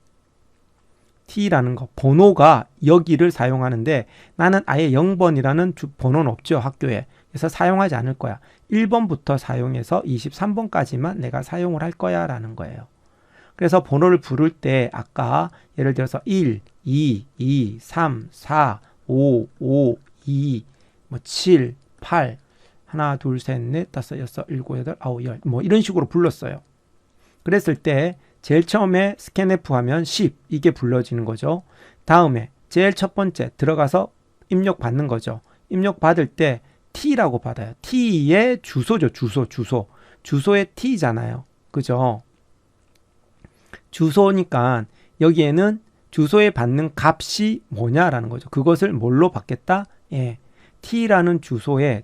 t라는 거, 번호가 여기를 사용하는데 나는 아예 0번이라는 번호는 없죠, 학교에. 그래서 사용하지 않을 거야. 1번부터 사용해서 23번까지만 내가 사용을 할 거야 라는 거예요. 그래서 번호를 부를 때 아까 예를 들어서 1, 2, 2, 3, 4, 5, 5, 2, 7, 8, 하나, 둘, 셋, 넷, 다섯, 여섯, 일곱, 여덟, 아홉, 열 뭐 이런 식으로 불렀어요. 그랬을 때 제일 처음에 스캔F 하면 10 이게 불러지는 거죠. 다음에 제일 첫 번째 들어가서 입력 받는 거죠. 입력 받을 때 T라고 받아요. T의 주소죠. 주소의 T잖아요. 그죠? 주소니까 여기에는 주소에 받는 값이 뭐냐라는 거죠. 그것을 뭘로 받겠다? 예. T라는 주소에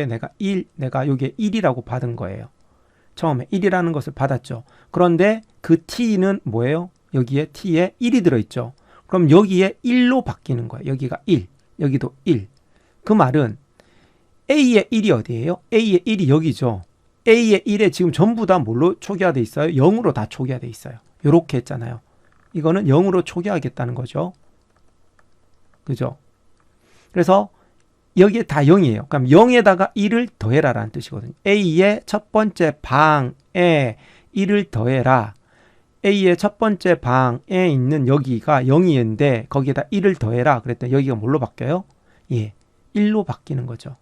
내가 여기에 1이라고 받은 거예요. 처음에 1이라는 것을 받았죠. 그런데 그 T는 뭐예요? 여기에 T에 1이 들어있죠. 그럼 여기에 1로 바뀌는 거예요. 여기가 1, 여기도 1. 그 말은 A의 1이 어디예요? A의 1이 여기죠. A의 1에 지금 전부 다 뭘로 초기화되어 있어요? 0으로 다 초기화되어 있어요. 이렇게 했잖아요. 이거는 0으로 초기화하겠다는 거죠. 그죠? 그래서 여기에 다 0이에요. 그럼 0에다가 1을 더해라 라는 뜻이거든요. A의 첫 번째 방에 1을 더해라. A의 첫 번째 방에 있는 여기가 0이었는데 거기에다 1을 더해라. 그랬더니 여기가 뭘로 바뀌어요? 예, 1로 바뀌는 거죠.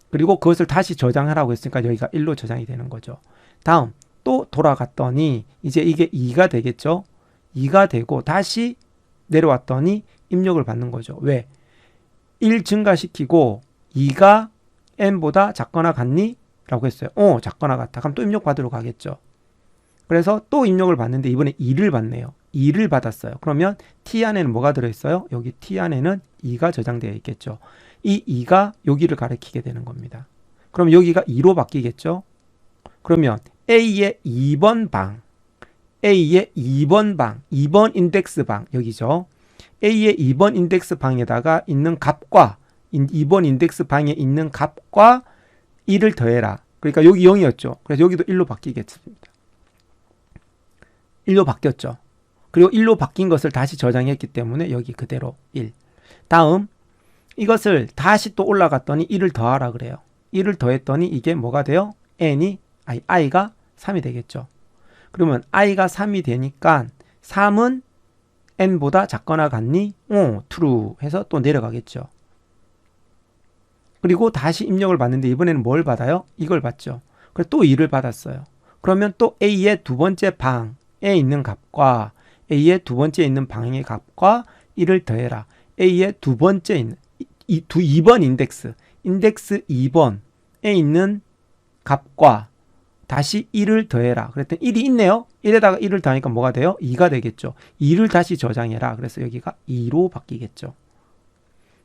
그리고 그것을 다시 저장하라고 했으니까 여기가 1로 저장이 되는 거죠. 다음 또 돌아갔더니 이제 이게 2가 되겠죠. 2가 되고 다시 내려왔더니 입력을 받는 거죠. 왜? 1 증가시키고 2가 n보다 작거나 같니? 라고 했어요. 작거나 같다. 그럼 또 입력 받으러 가겠죠. 그래서 또 입력을 받는데 이번에 2를 받네요. 2를 받았어요. 그러면 T 안에는 뭐가 들어있어요? 여기 T 안에는 2가 저장되어 있겠죠. 이 2가 여기를 가리키게 되는 겁니다. 그럼 여기가 2로 바뀌겠죠? 그러면 A의 2번 방, A의 2번 방, 2번 인덱스 방, 여기죠. A의 2번 인덱스 방에다가 있는 값과 2번 인덱스 방에 있는 값과 1을 더해라. 그러니까 여기 0이었죠. 그래서 여기도 1로 바뀌겠습니다. 1로 바뀌었죠. 그리고 1로 바뀐 것을 다시 저장했기 때문에 여기 그대로 1. 다음 이것을 다시 또 올라갔더니 1을 더하라 그래요. 1을 더했더니 이게 뭐가 돼요? i가 3이 되겠죠. 그러면 i가 3이 되니까 3은 n보다 작거나 같니? true 해서 또 내려가겠죠. 그리고 다시 입력을 받는데 이번에는 뭘 받아요? 이걸 받죠. 그래서 또 2를 받았어요. 그러면 또 a의 두 번째 방에 있는 값과 a의 두 번째 있는 방의 값과 1을 더해라. a의 두 번째 있는 2번 인덱스 2번에 있는 값과 다시 1을 더해라. 그랬더니 1이 있네요. 1에다가 1을 더하니까 뭐가 돼요? 2가 되겠죠. 2를 다시 저장해라. 그래서 여기가 2로 바뀌겠죠.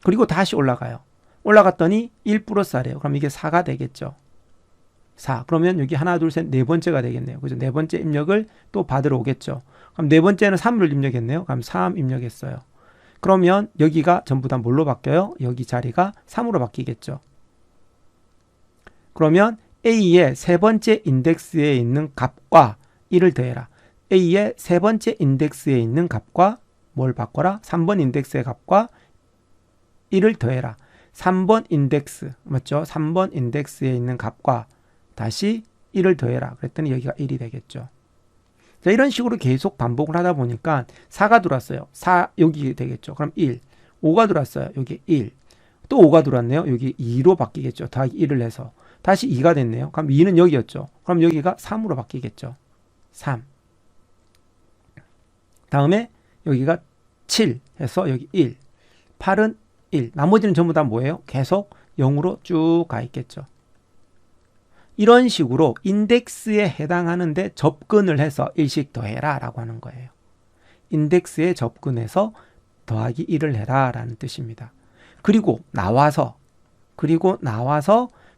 그리고 다시 올라가요. 올라갔더니 1 플러스 4래요. 그럼 이게 4가 되겠죠. 4. 그러면 여기 하나, 둘, 셋, 네 번째가 되겠네요. 그죠? 네 번째 입력을 또 받으러 오겠죠. 그럼 네 번째는 3을 입력했네요. 그럼 3 입력했어요. 그러면 여기가 전부 다 뭘로 바뀌어요? 여기 자리가 3으로 바뀌겠죠. 그러면 A의 세 번째 인덱스에 있는 값과 1을 더해라. A의 세 번째 인덱스에 있는 값과 뭘 바꿔라? 3번 인덱스의 값과 1을 더해라. 3번 인덱스, 맞죠? 3번 인덱스에 있는 값과 다시 1을 더해라. 그랬더니 여기가 1이 되겠죠. 자, 이런 식으로 계속 반복을 하다 보니까 4가 들어왔어요. 4 여기 되겠죠. 그럼 1. 5가 들어왔어요. 여기 1. 또 5가 들어왔네요. 여기 2로 바뀌겠죠. 더하기 1을 해서. 다시 2가 됐네요. 그럼 2는 여기였죠. 그럼 여기가 3으로 바뀌겠죠. 3. 다음에 여기가 7 해서 여기 1. 8은 1. 나머지는 전부 다 뭐예요? 계속 0으로 쭉 가 있겠죠. 이런 식으로 인덱스에 해당하는데 접근을 해서 1씩 더해라 라고 하는 거예요. 인덱스에 접근해서 더하기 1을 해라 라는 뜻입니다. 그리고 나와서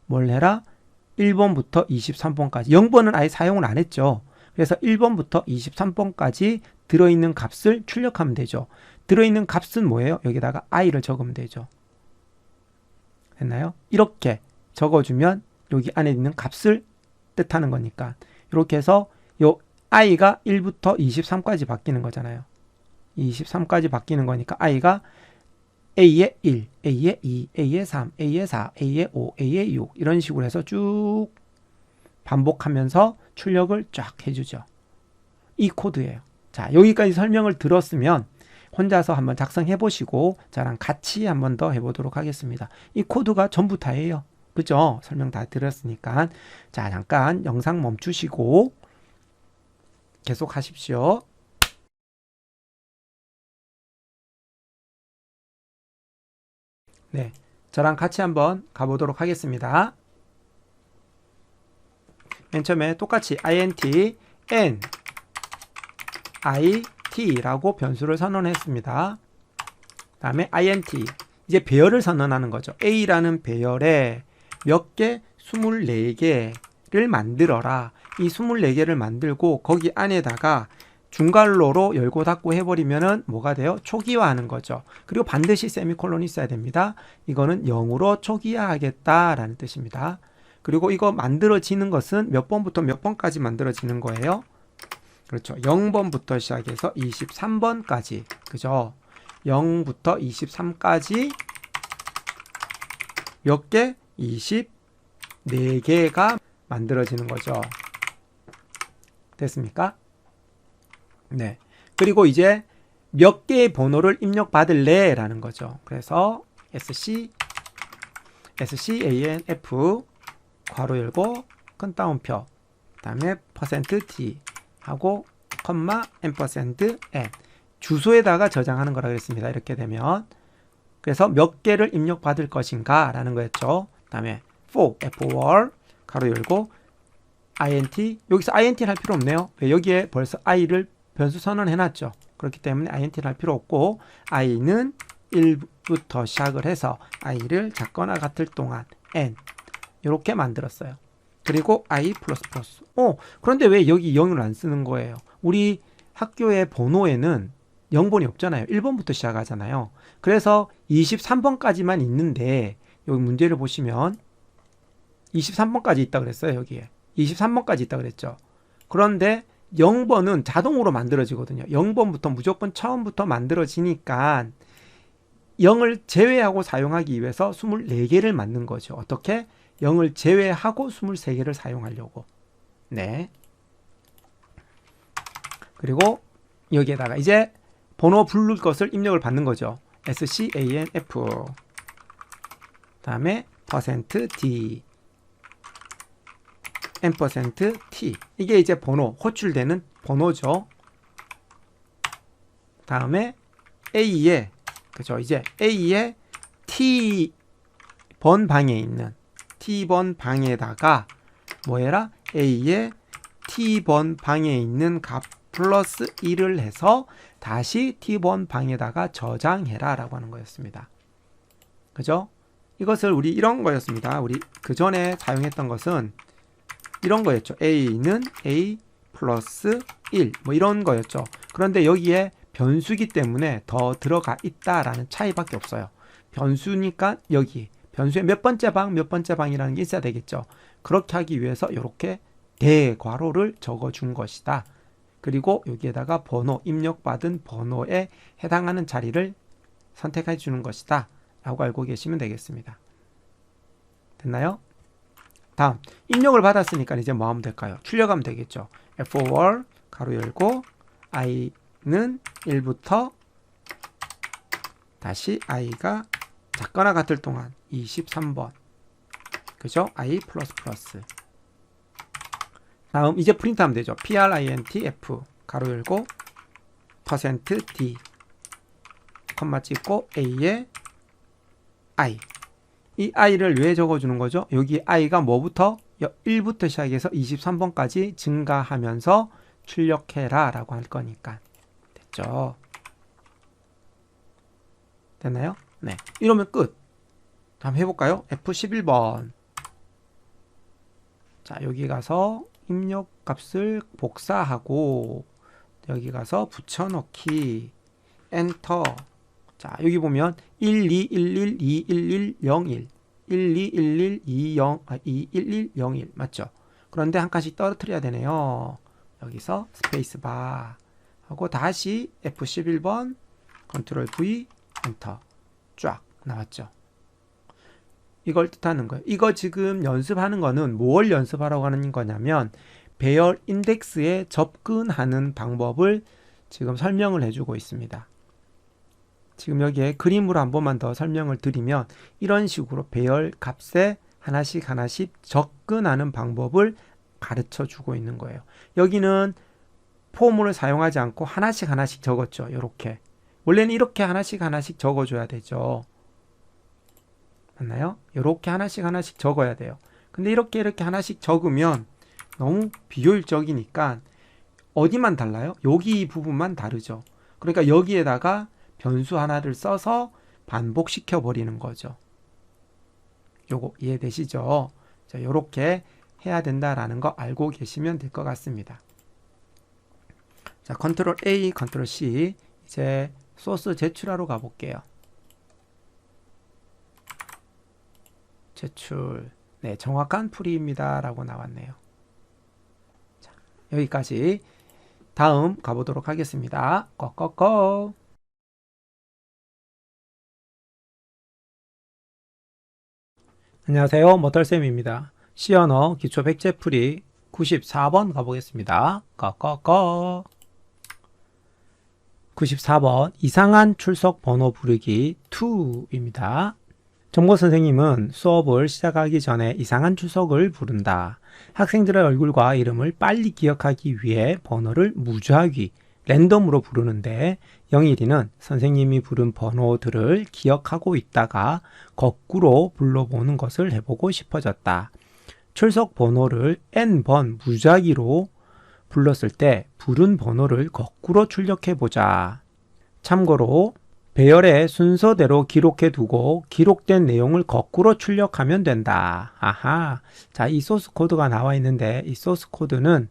뭘 해라? 1번부터 23번까지 0번은 아예 사용을 안 했죠. 그래서 1번부터 23번까지 들어있는 값을 출력하면 되죠. 들어있는 값은 뭐예요? 여기다가 i를 적으면 되죠. 됐나요? 이렇게 적어주면 여기 안에 있는 값을 뜻하는 거니까 이렇게 해서 요 i가 1부터 23까지 바뀌는 거잖아요. 23까지 바뀌는 거니까 i가 a의 1, a의 2, a의 3, a의 4, a의 5, a의 6 이런 식으로 해서 쭉 반복하면서 출력을 쫙 해주죠. 이 코드예요. 자, 여기까지 설명을 들었으면 혼자서 한번 작성해 보시고 저랑 같이 한번 더 해보도록 하겠습니다. 이 코드가 전부 다예요. 그죠? 설명 다 들었으니까. 자, 잠깐 영상 멈추시고 계속 하십시오. 네, 저랑 같이 한번 가보도록 하겠습니다. 맨 처음에 똑같이 int n it라고 변수를 선언했습니다. 다음에 int 이제 배열을 선언하는 거죠. A라는 배열에 몇 개? 24개를 만들어라. 이 24개를 만들고 거기 안에다가 중괄호로 열고 닫고 해버리면은 뭐가 돼요? 초기화하는 거죠. 그리고 반드시 세미콜론이 있어야 됩니다. 이거는 0으로 초기화하겠다라는 뜻입니다. 그리고 이거 만들어지는 것은 몇 번부터 몇 번까지 만들어지는 거예요? 그렇죠. 0번부터 시작해서 23번까지. 그죠? 0부터 23까지 몇 개? 24개가 만들어지는 거죠. 됐습니까? 네. 그리고 이제 몇 개의 번호를 입력받을래? 라는 거죠. 그래서 scanf 괄호 열고 큰 따옴표 그다음에 %d 하고 컴마 %n 주소에다가 저장하는 거라 그랬습니다. 이렇게 되면 그래서 몇 개를 입력받을 것인가 라는 거였죠. 그 다음에 for f 괄호 열고 int, 여기서 int는 할 필요 없네요. 왜? 여기에 벌써 i를 변수 선언해놨죠. 그렇기 때문에 int는 할 필요 없고 i는 1부터 시작을 해서 i를 작거나 같을 동안 n 이렇게 만들었어요. 그리고 i++. 그런데 왜 여기 0을 안 쓰는 거예요? 우리 학교의 번호에는 0번이 없잖아요. 1번부터 시작하잖아요. 그래서 23번까지만 있는데 여기 문제를 보시면 23번까지 있다 그랬어요. 여기에 23번까지 있다 그랬죠. 그런데 0번은 자동으로 만들어지거든요. 0번부터 무조건 처음부터 만들어지니까 0을 제외하고 사용하기 위해서 24개를 만든 거죠. 어떻게? 0을 제외하고 23개를 사용하려고. 네. 그리고 여기에다가 이제 번호 부를 것을 입력을 받는 거죠. scanf 다음에 %d %t 이게 이제 번호, 호출되는 번호죠. 다음에 A에 그죠? 이제 A에 T번 방에 있는 T번 방에다가 뭐해라? A에 T번 방에 있는 값 플러스 1을 해서 다시 T번 방에다가 저장해라 라고 하는 거였습니다. 그죠? 이것을 우리 이런 거였습니다. 우리 그 전에 사용했던 것은 이런 거였죠. A는 A 플러스 1 뭐 이런 거였죠. 그런데 여기에 변수기 때문에 더 들어가 있다라는 차이밖에 없어요. 변수니까 여기 변수의 몇 번째 방이라는 게 있어야 되겠죠. 그렇게 하기 위해서 이렇게 대괄호를 적어준 것이다. 그리고 여기에다가 번호, 입력받은 번호에 해당하는 자리를 선택해 주는 것이다 라고 알고 계시면 되겠습니다. 됐나요? 다음, 입력을 받았으니까 이제 뭐 하면 될까요? 출력하면 되겠죠. for 가로 열고 i는 1부터 다시 i가 작거나 같을 동안 23번 그죠? i++ 다음 이제 프린트하면 되죠. printf 가로 열고 %d 콤마 찍고 a에 i 이 i를 왜 적어주는 거죠? 여기 i가 뭐부터? 1부터 시작해서 23번까지 증가하면서 출력해라 라고 할 거니까 됐죠? 됐나요? 네, 이러면 끝. 한번 해볼까요? F11번 자 여기 가서 입력 값을 복사하고 여기 가서 붙여넣기 엔터. 자 여기 보면 121121101 1211201 맞죠? 그런데 한 칸씩 떨어뜨려야 되네요. 여기서 스페이스바 하고 다시 F11번 컨트롤 V 엔터 쫙 나왔죠. 이걸 뜻하는 거예요. 이거 지금 연습하는 거는 뭘 연습하라고 하는 거냐면 배열 인덱스에 접근하는 방법을 지금 설명을 해주고 있습니다. 지금 여기에 그림으로 한 번만 더 설명을 드리면 이런 식으로 배열 값에 하나씩 접근하는 방법을 가르쳐 주고 있는 거예요. 여기는 포물을 사용하지 않고 하나씩 적었죠. 이렇게 원래는 이렇게 하나씩 적어줘야 되죠. 맞나요? 이렇게 하나씩 적어야 돼요. 근데 이렇게 하나씩 적으면 너무 비효율적이니까 어디만 달라요? 여기 부분만 다르죠. 그러니까 여기에다가 변수 하나를 써서 반복시켜 버리는 거죠. 요거 이해되시죠? 자, 요렇게 해야 된다라는 거 알고 계시면 될 것 같습니다. 자, 컨트롤 A, 컨트롤 C 이제 소스 제출하러 가볼게요. 제출. 네, 정확한 풀이입니다. 라고 나왔네요. 자, 여기까지. 다음 가보도록 하겠습니다. 꺼꺼꺼. 안녕하세요. 머털쌤입니다. C언어 기초 백제 풀이 94번 가보겠습니다. 꺼꺼꺼. 94번 이상한 출석 번호 부르기 2입니다. 정보 선생님은 수업을 시작하기 전에 이상한 출석을 부른다. 학생들의 얼굴과 이름을 빨리 기억하기 위해 번호를 무작위, 랜덤으로 부르는데 영일이는 선생님이 부른 번호들을 기억하고 있다가 거꾸로 불러보는 것을 해보고 싶어졌다. 출석 번호를 n번 무작위로 불렀을 때 부른 번호를 거꾸로 출력해 보자. 참고로 배열의 순서대로 기록해 두고 기록된 내용을 거꾸로 출력하면 된다. 아하. 자, 이 소스 코드가 나와 있는데 이 소스 코드는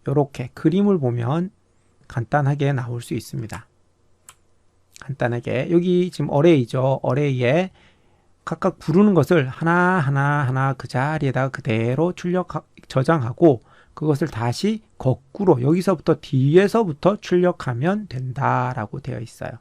이렇게 그림을 보면 간단하게 나올 수 있습니다. 간단하게 여기 지금 어레이죠. 어레이에 각각 부르는 것을 하나 그 자리에다가 그대로 저장하고 그것을 다시 거꾸로 여기서부터 뒤에서부터 출력하면 된다라고 되어 있어요.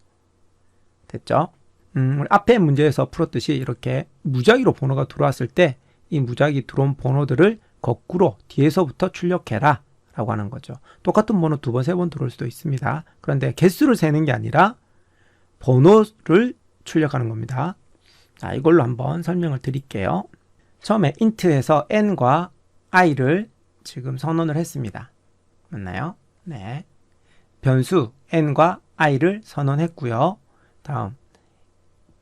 됐죠? 우리 앞에 문제에서 풀었듯이 이렇게 무작위로 번호가 들어왔을 때 이 무작위 들어온 번호들을 거꾸로 뒤에서부터 출력해라 라고 하는 거죠. 똑같은 번호 2번, 3번 들어올 수도 있습니다. 그런데 개수를 세는 게 아니라 번호를 출력하는 겁니다. 자, 이걸로 한번 설명을 드릴게요. 처음에 int에서 n과 i를 지금 선언을 했습니다. 맞나요? 네. 변수 n과 i를 선언했고요. 다음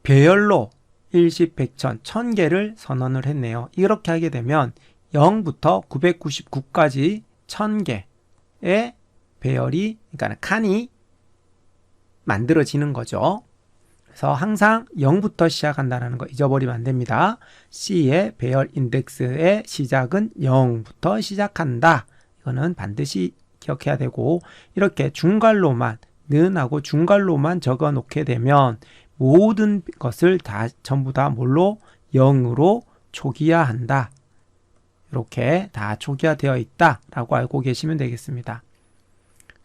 배열로 일십, 백천, 1000개를 선언을 했네요. 이렇게 하게 되면 0부터 999까지 1000개의 배열이, 그러니까 칸이 만들어지는 거죠. 그래서 항상 0부터 시작한다는 거 잊어버리면 안 됩니다. C의 배열 인덱스의 시작은 0부터 시작한다. 이거는 반드시 기억해야 되고, 이렇게 중괄로만, 는하고 중괄로만 적어 놓게 되면 모든 것을 다 전부 다 뭘로? 0으로 초기화한다. 이렇게 다 초기화되어 있다라고 알고 계시면 되겠습니다.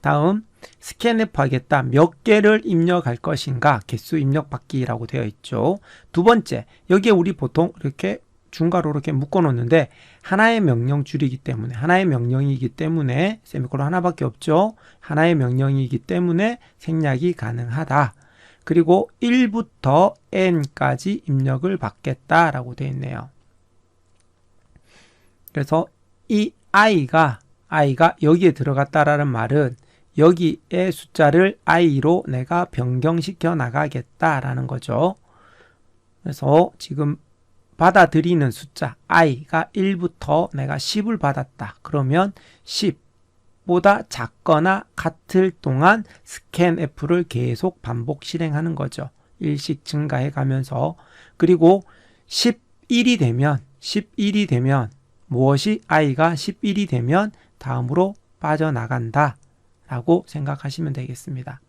다음 스캔F 하겠다. 몇 개를 입력할 것인가? 개수 입력 받기라고 되어 있죠. 두 번째, 여기에 우리 보통 이렇게 중괄호 이렇게 묶어 놓는데 하나의 명령 줄이기 때문에, 하나의 명령이기 때문에 세미콜론 하나밖에 없죠. 하나의 명령이기 때문에 생략이 가능하다. 그리고 1부터 n까지 입력을 받겠다라고 되어 있네요. 그래서 이 i가 여기에 들어갔다라는 말은 여기의 숫자를 i로 내가 변경시켜 나가겠다라는 거죠. 그래서 지금 받아들이는 숫자 i가 1부터 내가 10을 받았다. 그러면 10보다 작거나 같을 동안 scanf를 계속 반복 실행하는 거죠. 일씩 증가해 가면서. 그리고 11이 되면 무엇이 i가 11이 되면 다음으로 빠져나간다 라고 생각하시면 되겠습니다.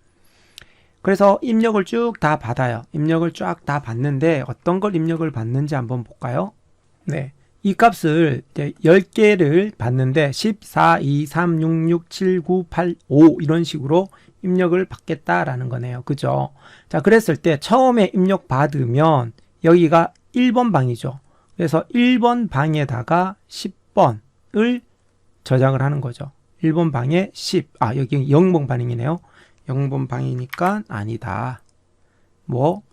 그래서 입력을 쭉 다 받아요. 입력을 쫙 다 받는데 어떤 걸 입력을 받는지 한번 볼까요? 네, 이 값을 이제 10개를 받는데 10, 4, 2, 3, 6, 6, 7, 9, 8, 5 이런 식으로 입력을 받겠다라는 거네요. 그죠? 자, 그랬을 때 처음에 입력 받으면 여기가 1번 방이죠. 그래서 1번 방에다가 10번을 저장을 하는 거죠. 1번 방에 10, 여기 0번 방이네요. 0번 방이니까 아니다.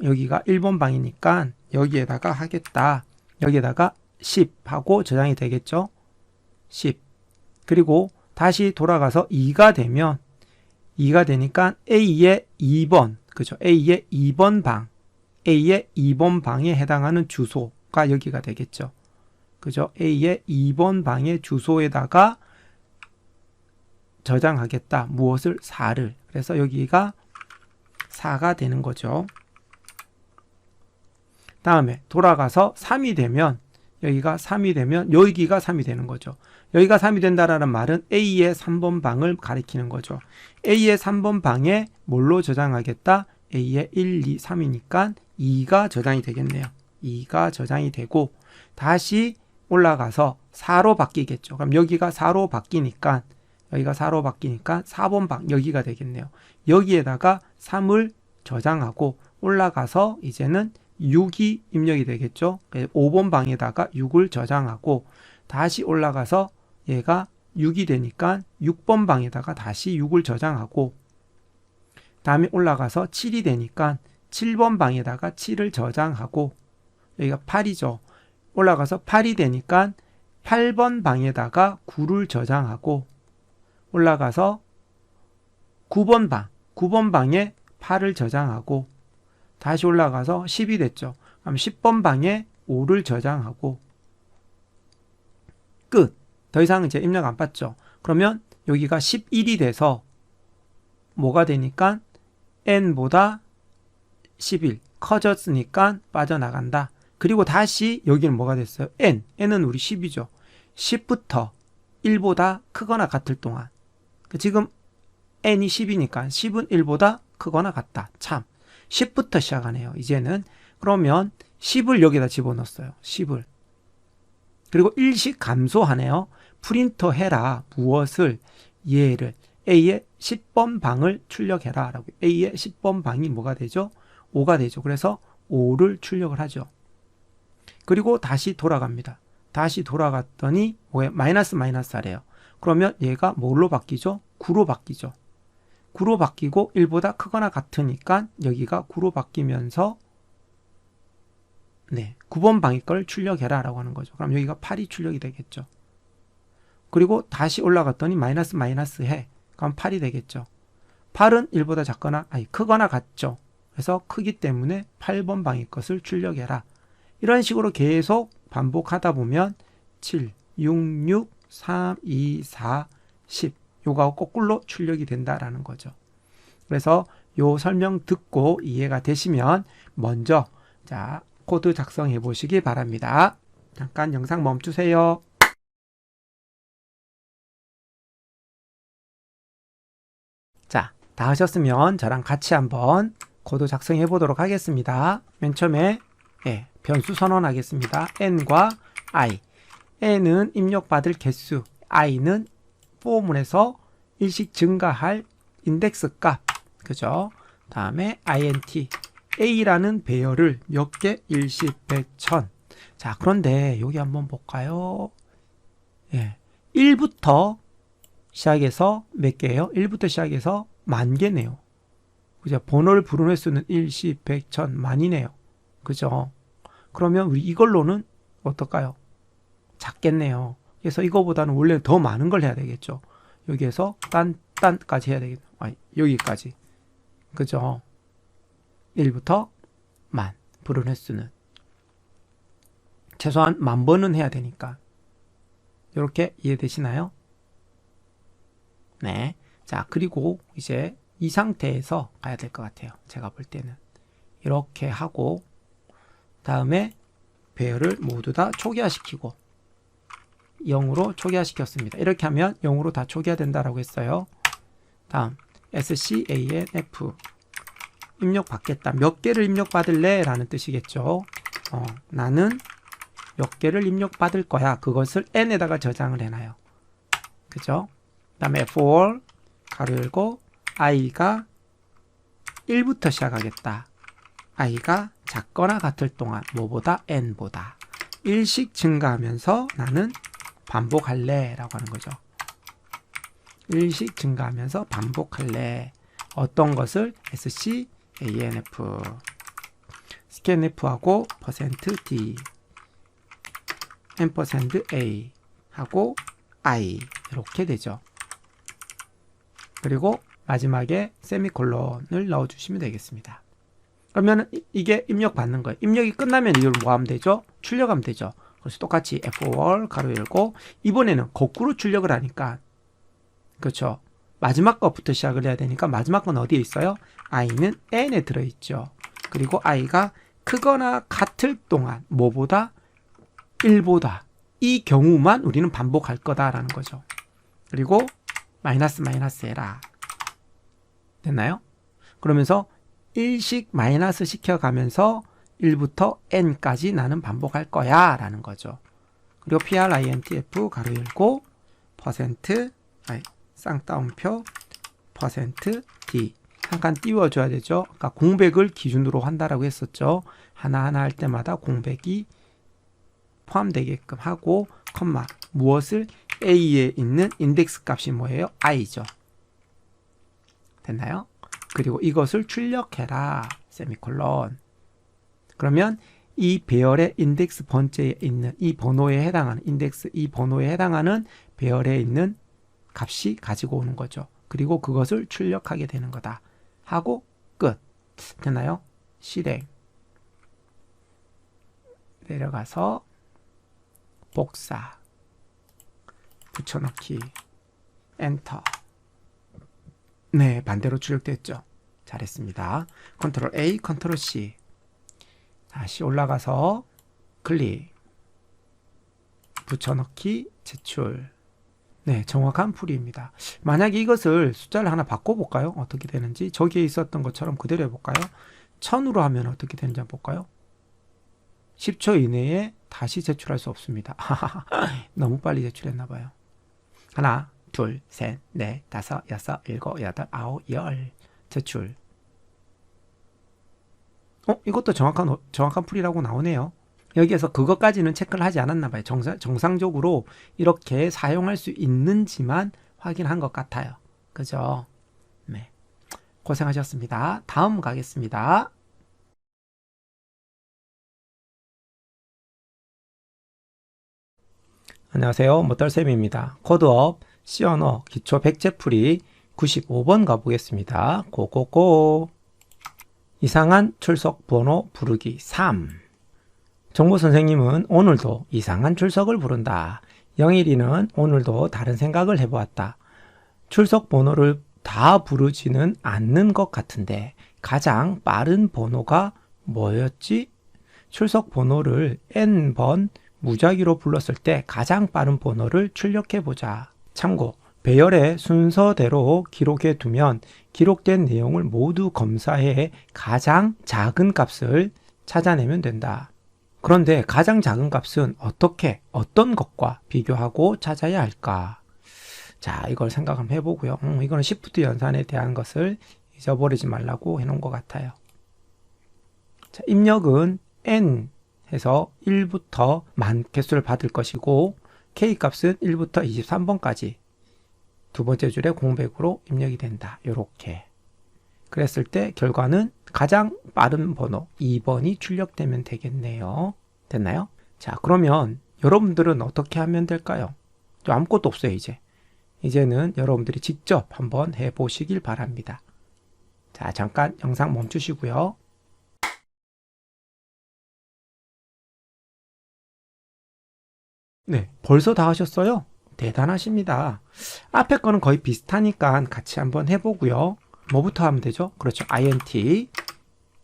여기가 1번 방이니까 여기에다가 하겠다. 여기에다가 10 하고 저장이 되겠죠. 10. 그리고 다시 돌아가서 2가 되니까 A의 2번, 그죠? A의 2번 방에 해당하는 주소가 여기가 되겠죠. 그죠? A의 2번 방의 주소에다가 저장하겠다. 무엇을? 4를. 그래서 여기가 4가 되는 거죠. 다음에 돌아가서 3이 되면 여기가 3이 되는 거죠. 여기가 3이 된다라는 말은 A의 3번 방을 가리키는 거죠. A의 3번 방에 뭘로 저장하겠다? A의 1, 2, 3이니까 2가 저장이 되겠네요. 2가 저장이 되고 다시 올라가서 4로 바뀌겠죠. 그럼 여기가 4로 바뀌니까 4번 방 여기가 되겠네요. 여기에다가 3을 저장하고 올라가서 이제는 6이 입력이 되겠죠. 5번 방에다가 6을 저장하고 다시 올라가서 얘가 6이 되니까 6번 방에다가 다시 6을 저장하고 다음에 올라가서 7이 되니까 7번 방에다가 7을 저장하고 여기가 8이죠. 올라가서 8이 되니까 8번 방에다가 9를 저장하고 올라가서 9번 방에 8을 저장하고 다시 올라가서 10이 됐죠. 그럼 10번 방에 5를 저장하고 끝. 더 이상 이제 입력 안 받죠. 그러면 여기가 11이 돼서 뭐가 되니까 n보다 11 커졌으니까 빠져나간다. 그리고 다시 여기는 뭐가 됐어요? n은 우리 10이죠. 10부터 1보다 크거나 같을 동안. 지금 n이 10이니까 10은 1보다 크거나 같다. 참. 10부터 시작하네요. 이제는. 그러면 10을 여기다 집어넣었어요. 10을. 그리고 일씩 감소하네요. 프린터 해라. 무엇을? 얘를. A의 10번 방을 출력해라. 라고. A의 10번 방이 뭐가 되죠? 5가 되죠. 그래서 5를 출력을 하죠. 그리고 다시 돌아갑니다. 다시 돌아갔더니 뭐에 마이너스 하래요. 그러면 얘가 뭘로 바뀌죠? 9로 바뀌죠. 9로 바뀌고 1보다 크거나 같으니까 여기가 9로 바뀌면서 9번 방의 걸 출력해라 라고 하는 거죠. 그럼 여기가 8이 출력이 되겠죠. 그리고 다시 올라갔더니 마이너스 해. 그럼 8이 되겠죠. 8은 1보다 작거나 크거나 같죠. 그래서 크기 때문에 8번 방의 것을 출력해라. 이런 식으로 계속 반복하다 보면 7, 6, 6, 3, 2, 4, 10 요거 거꾸로 출력이 된다라는 거죠. 그래서 요 설명 듣고 이해가 되시면 먼저 자 코드 작성해 보시기 바랍니다. 잠깐 영상 멈추세요. 자, 다 하셨으면 저랑 같이 한번 코드 작성해 보도록 하겠습니다. 맨 처음에 변수 선언하겠습니다. n과 i. n은 입력받을 개수, i는 포문에서 일씩 증가할 인덱스 값. 그죠? 다음에 int. a라는 배열을 몇 개? 일십, 백, 천. 자, 그런데 여기 한번 볼까요? 1부터 시작해서 몇 개예요? 1부터 시작해서 10,000개네요. 그죠? 번호를 부른 횟수는 1, 10, 100, 1000, 만이네요. 그죠? 그러면 우리 이걸로는 어떨까요? 작겠네요. 그래서 이거보다는 원래 더 많은 걸 해야 되겠죠. 여기에서 딴까지 해야 되겠죠. 여기까지. 그죠? 1부터 만. 부른 횟수는. 최소한 10,000번은 해야 되니까. 이렇게 이해되시나요? 네. 자, 그리고 이제 이 상태에서 가야 될 것 같아요. 제가 볼 때는. 이렇게 하고, 다음에 배열을 모두 다 초기화시키고, 0으로 초기화시켰습니다. 이렇게 하면 0으로 다 초기화된다라고 했어요. 다음, SCANF. 입력받겠다. 몇 개를 입력받을래? 라는 뜻이겠죠. 나는 몇 개를 입력받을 거야. 그것을 n에다가 저장을 해놔요. 그죠? 그 다음에 for 가로 열고 i가 1부터 시작하겠다. i가 작거나 같을 동안 뭐보다 n보다 1씩 증가하면서 나는 반복할래 라고 하는 거죠. 1씩 증가하면서 반복할래. 어떤 것을? SCANF scanf하고 %d %a 하고 i 이렇게 되죠. 그리고 마지막에 세미콜론을 넣어주시면 되겠습니다. 그러면 이게 입력받는 거예요. 입력이 끝나면 이걸 뭐 하면 되죠? 출력하면 되죠. 그래서 똑같이 F5 가로 열고 이번에는 거꾸로 출력을 하니까 그렇죠. 마지막 것부터 시작을 해야 되니까 마지막 건 어디에 있어요? i는 n에 들어있죠. 그리고 i가 크거나 같을 동안 뭐보다? 1보다. 이 경우만 우리는 반복할 거다라는 거죠. 그리고 마이너스 해라. 됐나요? 그러면서 1씩 마이너스 시켜가면서 1부터 n까지 나는 반복할 거야 라는 거죠. 그리고 printf 가로 열고 쌍따옴표 %d 한 칸 띄워줘야 되죠. 아까 공백을 기준으로 한다라고 했었죠. 하나하나 할 때마다 공백이 포함되게끔 하고 컴마 무엇을? A에 있는 인덱스 값이 뭐예요? i죠. 됐나요? 그리고 이것을 출력해라. 세미콜론. 그러면 이 배열의 인덱스 번째에 있는 이 번호에 해당하는 인덱스 이 번호에 해당하는 배열에 있는 값이 가지고 오는 거죠. 그리고 그것을 출력하게 되는 거다. 하고 끝. 됐나요? 실행. 내려가서 복사. 붙여넣기, 엔터. 네, 반대로 출력됐죠. 잘했습니다. 컨트롤 A, 컨트롤 C. 다시 올라가서 클릭, 붙여넣기, 제출. 네, 정확한 풀이입니다. 만약에 이것을 숫자를 하나 바꿔볼까요? 어떻게 되는지. 저기에 있었던 것처럼 그대로 해볼까요? 1000으로 하면 어떻게 되는지 한번 볼까요? 10초 이내에 다시 제출할 수 없습니다. 너무 빨리 제출했나봐요. 하나, 둘, 셋, 넷, 다섯, 여섯, 일곱, 여덟, 아홉, 열. 제출. 이것도 정확한 풀이라고 나오네요. 여기에서 그것까지는 체크를 하지 않았나봐요. 정상적으로 이렇게 사용할 수 있는지만 확인한 것 같아요. 그죠? 네. 고생하셨습니다. 다음 가겠습니다. 안녕하세요. 못달쌤입니다. 코드업 C 언어 기초 백제풀이 95번 가보겠습니다. 고고고. 이상한 출석 번호 부르기 3. 정보 선생님은 오늘도 이상한 출석을 부른다. 영일이는 오늘도 다른 생각을 해보았다. 출석 번호를 다 부르지는 않는 것 같은데 가장 빠른 번호가 뭐였지? 출석 번호를 n번 무작위로 불렀을 때 가장 빠른 번호를 출력해보자. 참고, 배열의 순서대로 기록해 두면 기록된 내용을 모두 검사해 가장 작은 값을 찾아내면 된다. 그런데 가장 작은 값은 어떤 것과 비교하고 찾아야 할까? 자, 이걸 생각 한번 해보고요. 이거는 시프트 연산에 대한 것을 잊어버리지 말라고 해놓은 것 같아요. 자, 입력은 n 해서 1부터 만 개수를 받을 것이고 K값은 1부터 23번까지 두 번째 줄에 공백으로 입력이 된다. 요렇게. 그랬을 때 결과는 가장 빠른 번호 2번이 출력되면 되겠네요. 됐나요? 자, 그러면 여러분들은 어떻게 하면 될까요? 아무것도 없어요, 이제. 이제는 여러분들이 직접 한번 해보시길 바랍니다. 자, 잠깐 영상 멈추시고요. 네, 벌써 다 하셨어요? 대단하십니다. 앞에 거는 거의 비슷하니까 같이 한번 해보고요. 뭐부터 하면 되죠? 그렇죠. int,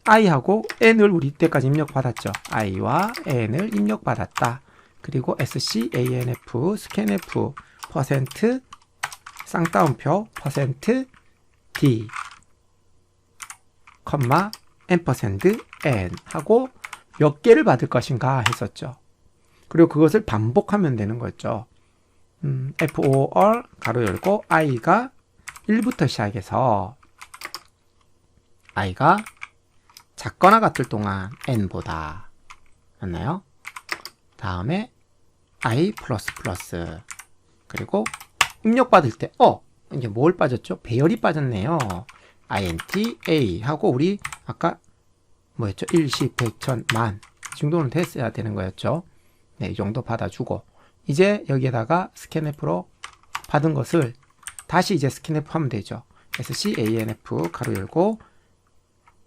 i하고 n을 우리 때까지 입력받았죠. i와 n을 입력받았다. 그리고 scanf, scanf, %, 쌍따옴표, %d, 컴마, n 하고 몇 개를 받을 것인가 했었죠. 그리고 그것을 반복하면 되는 거죠. for 가로 열고 i가 1부터 시작해서 i가 작거나 같을 동안 n보다 맞나요? 다음에 i++ 그리고 입력받을 때 이제 뭘 빠졌죠? 배열이 빠졌네요. int a 하고 우리 아까 뭐였죠? 1, 10, 100, 1000, 만 이 정도는 됐어야 되는 거였죠. 네, 이 정도 받아주고 이제 여기에다가 scanf로 받은 것을 다시 이제 scanf 하면 되죠. scanf 가로 열고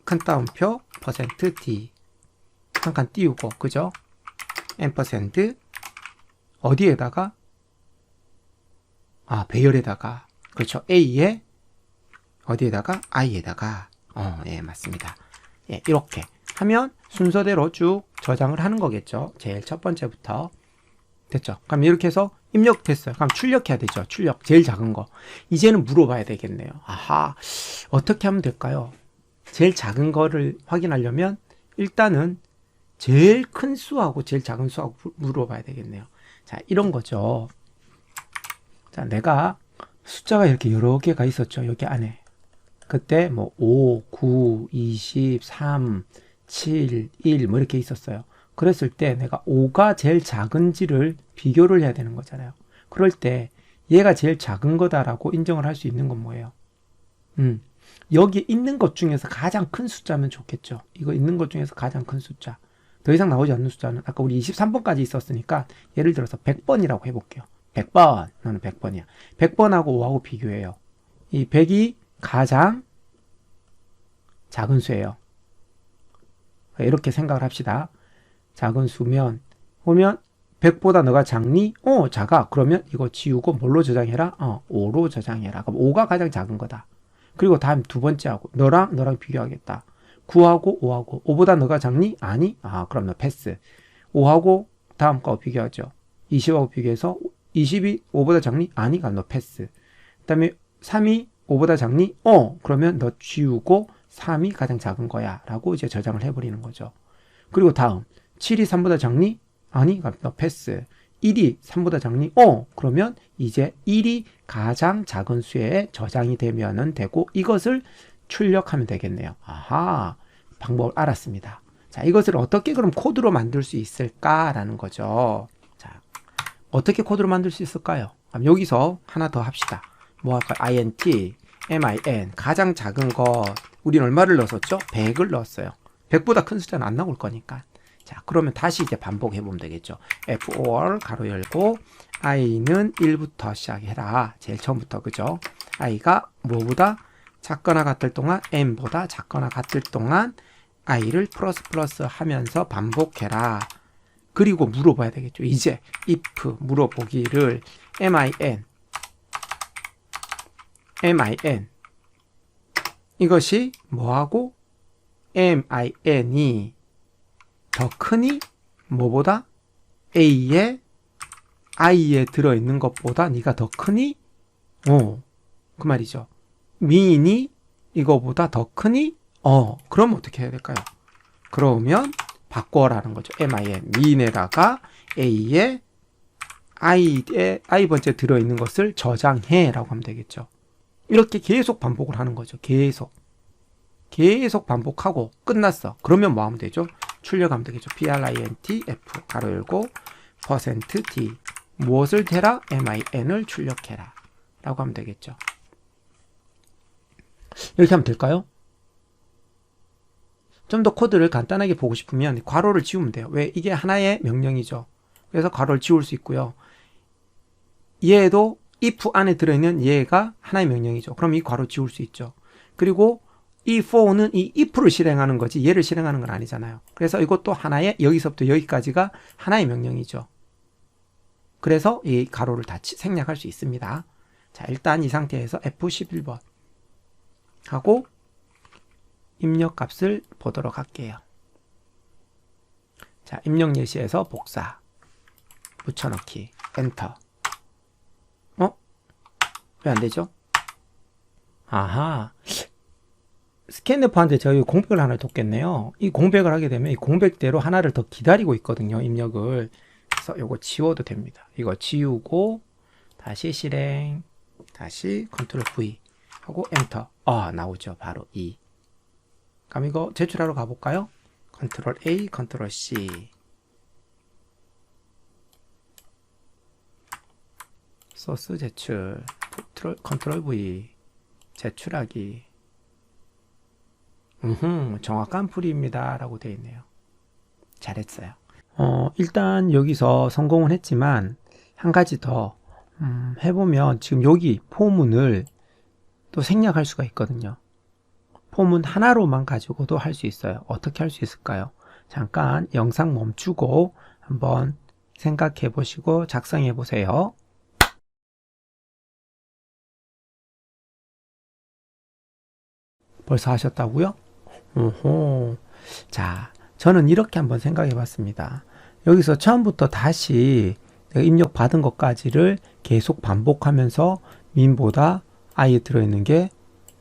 큰 따옴표 %d 한 칸 띄우고 그죠? ampersand 어디에다가 배열에다가 그렇죠. a에 어디에다가 i에다가 예, 맞습니다. 예, 이렇게 하면 순서대로 쭉 저장을 하는 거겠죠. 제일 첫 번째부터 됐죠. 그럼 이렇게 해서 입력됐어요. 그럼 출력해야 되죠. 출력 제일 작은 거. 이제는 물어봐야 되겠네요. 아하, 어떻게 하면 될까요? 제일 작은 거를 확인하려면 일단은 제일 큰 수하고 제일 작은 수하고 물어봐야 되겠네요. 자, 이런 거죠. 자, 내가 숫자가 이렇게 여러 개가 있었죠. 여기 안에. 그때 뭐 5, 9, 20, 3, 7, 1 뭐 이렇게 있었어요. 그랬을 때 내가 5가 제일 작은지를 비교를 해야 되는 거잖아요. 그럴 때 얘가 제일 작은 거다라고 인정을 할 수 있는 건 뭐예요? 여기 있는 것 중에서 가장 큰 숫자면 좋겠죠. 이거 있는 것 중에서 가장 큰 숫자. 더 이상 나오지 않는 숫자는 아까 우리 23번까지 있었으니까 예를 들어서 100번이라고 해볼게요. 100번. 너는 100번이야. 100번하고 5하고 비교해요. 이 100이 가장 작은 수예요. 이렇게 생각을 합시다. 작은 수면 보면 100보다 너가 작니? 작아. 그러면 이거 지우고 뭘로 저장해라? 5로 저장해라. 그럼 5가 가장 작은 거다. 그리고 다음 두 번째하고 너랑 비교하겠다. 9하고 5하고 5보다 너가 작니? 아니? 그럼 너 패스. 5하고 다음 거 비교하죠. 20하고 비교해서 20이 5보다 작니? 아니? 그럼 너 패스. 그 다음에 3이 5보다 작니? 그러면 너 지우고 3이 가장 작은 거야 라고 이제 저장을 해버리는 거죠. 그리고 다음 7이 3보다 작니? 아니? 그럼 너 패스. 1이 3보다 작니? 그러면 이제 1이 가장 작은 수에 저장이 되면 되고 이것을 출력하면 되겠네요. 아하, 방법을 알았습니다. 자, 이것을 어떻게 그럼 코드로 만들 수 있을까라는 거죠. 자, 어떻게 코드로 만들 수 있을까요? 그럼 여기서 하나 더 합시다. 뭐 할까요? int, min, 가장 작은 것, 우리는 얼마를 넣었었죠? 100을 넣었어요. 100보다 큰 숫자는 안 나올 거니까. 자, 그러면 다시 이제 반복해 보면 되겠죠. for 가로 열고 i는 1부터 시작해라. 제일 처음부터, 그죠? i가 뭐보다 작거나 같을 동안 n보다 작거나 같을 동안 i를 플러스 하면서 반복해라. 그리고 물어봐야 되겠죠. 이제 if 물어보기를 min 이것이 뭐하고 min이 더 크니 뭐보다 i에 들어있는 것보다 네가 더 크니? 그 말이죠. min이 이거보다 더 크니? 그럼 어떻게 해야 될까요? 그러면 바꿔라는 거죠. min에다가 a에 i 번째 들어있는 것을 저장해 라고 하면 되겠죠. 이렇게 계속 반복을 하는 거죠. 계속 반복하고 끝났어. 그러면 뭐 하면 되죠? 출력하면 되겠죠. printf 가로 열고 %d 무엇을 대라? min을 출력해라 라고 하면 되겠죠. 이렇게 하면 될까요? 좀 더 코드를 간단하게 보고 싶으면 괄호를 지우면 돼요. 왜? 이게 하나의 명령이죠. 그래서 괄호를 지울 수 있고요. 얘도 if 안에 들어있는 얘가 하나의 명령이죠. 그럼 이 괄호 지울 수 있죠. 그리고 이 for는 이 if를 실행하는 거지 얘를 실행하는 건 아니잖아요. 그래서 이것도 하나의 여기서부터 여기까지가 하나의 명령이죠. 그래서 이 괄호를 다 생략할 수 있습니다. 자, 일단 이 상태에서 F11번 하고 입력값을 보도록 할게요. 자, 입력 예시에서 복사 붙여넣기 엔터. 왜 안 되죠? 아하, 스캔프한테 저희 공백을 하나 뒀겠네요. 이 공백을 하게 되면 이 공백대로 하나를 더 기다리고 있거든요. 입력을. 그래서 이거 지워도 됩니다. 이거 지우고 다시 실행, 다시 컨트롤 V 하고 엔터. 나오죠. 바로 2. 그럼 이거 제출하러 가볼까요? 컨트롤 A, 컨트롤 C. 소스 제출, 컨트롤 V, 제출하기. 정확한 풀이입니다 라고 되어 있네요. 잘했어요. 일단 여기서 성공은 했지만 한 가지 더 해보면 지금 여기 포문을 또 생략할 수가 있거든요. 포문 하나로만 가지고도 할 수 있어요. 어떻게 할 수 있을까요? 잠깐 영상 멈추고 한번 생각해 보시고 작성해 보세요. 벌써 하셨다고요? 자, 저는 이렇게 한번 생각해 봤습니다. 여기서 처음부터 다시 내가 입력 받은 것까지를 계속 반복하면서 민보다 i에 들어있는 게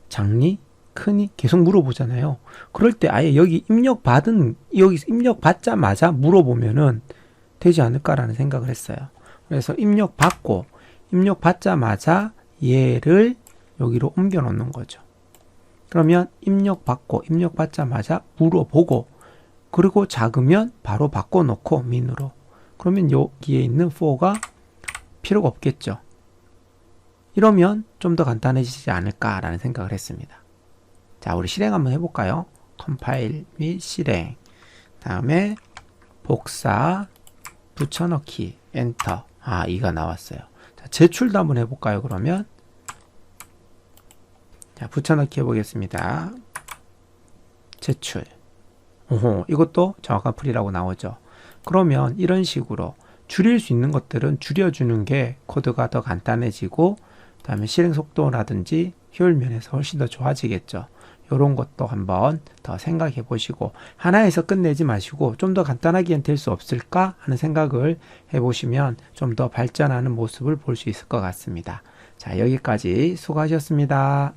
작니? 크니? 계속 물어보잖아요. 그럴 때 아예 여기서 입력 받자마자 물어보면은 되지 않을까라는 생각을 했어요. 그래서 입력 받자마자 얘를 여기로 옮겨 놓는 거죠. 그러면 입력 받자마자 물어보고, 그리고 작으면 바로 바꿔놓고 민으로. 그러면 여기에 있는 for가 필요가 없겠죠. 이러면 좀 더 간단해지지 않을까라는 생각을 했습니다. 자, 우리 실행 한번 해볼까요? 컴파일 및 실행. 다음에 복사, 붙여넣기, 엔터. 2가 나왔어요. 자, 제출도 한번 해볼까요? 그러면 자, 붙여넣기 해보겠습니다. 제출. 이것도 정확한 풀이라고 나오죠. 그러면 이런 식으로 줄일 수 있는 것들은 줄여주는 게 코드가 더 간단해지고 그다음에 실행 속도라든지 효율 면에서 훨씬 더 좋아지겠죠. 이런 것도 한번 더 생각해 보시고 하나에서 끝내지 마시고 좀 더 간단하게 될 수 없을까 하는 생각을 해보시면 좀 더 발전하는 모습을 볼 수 있을 것 같습니다. 자, 여기까지 수고하셨습니다.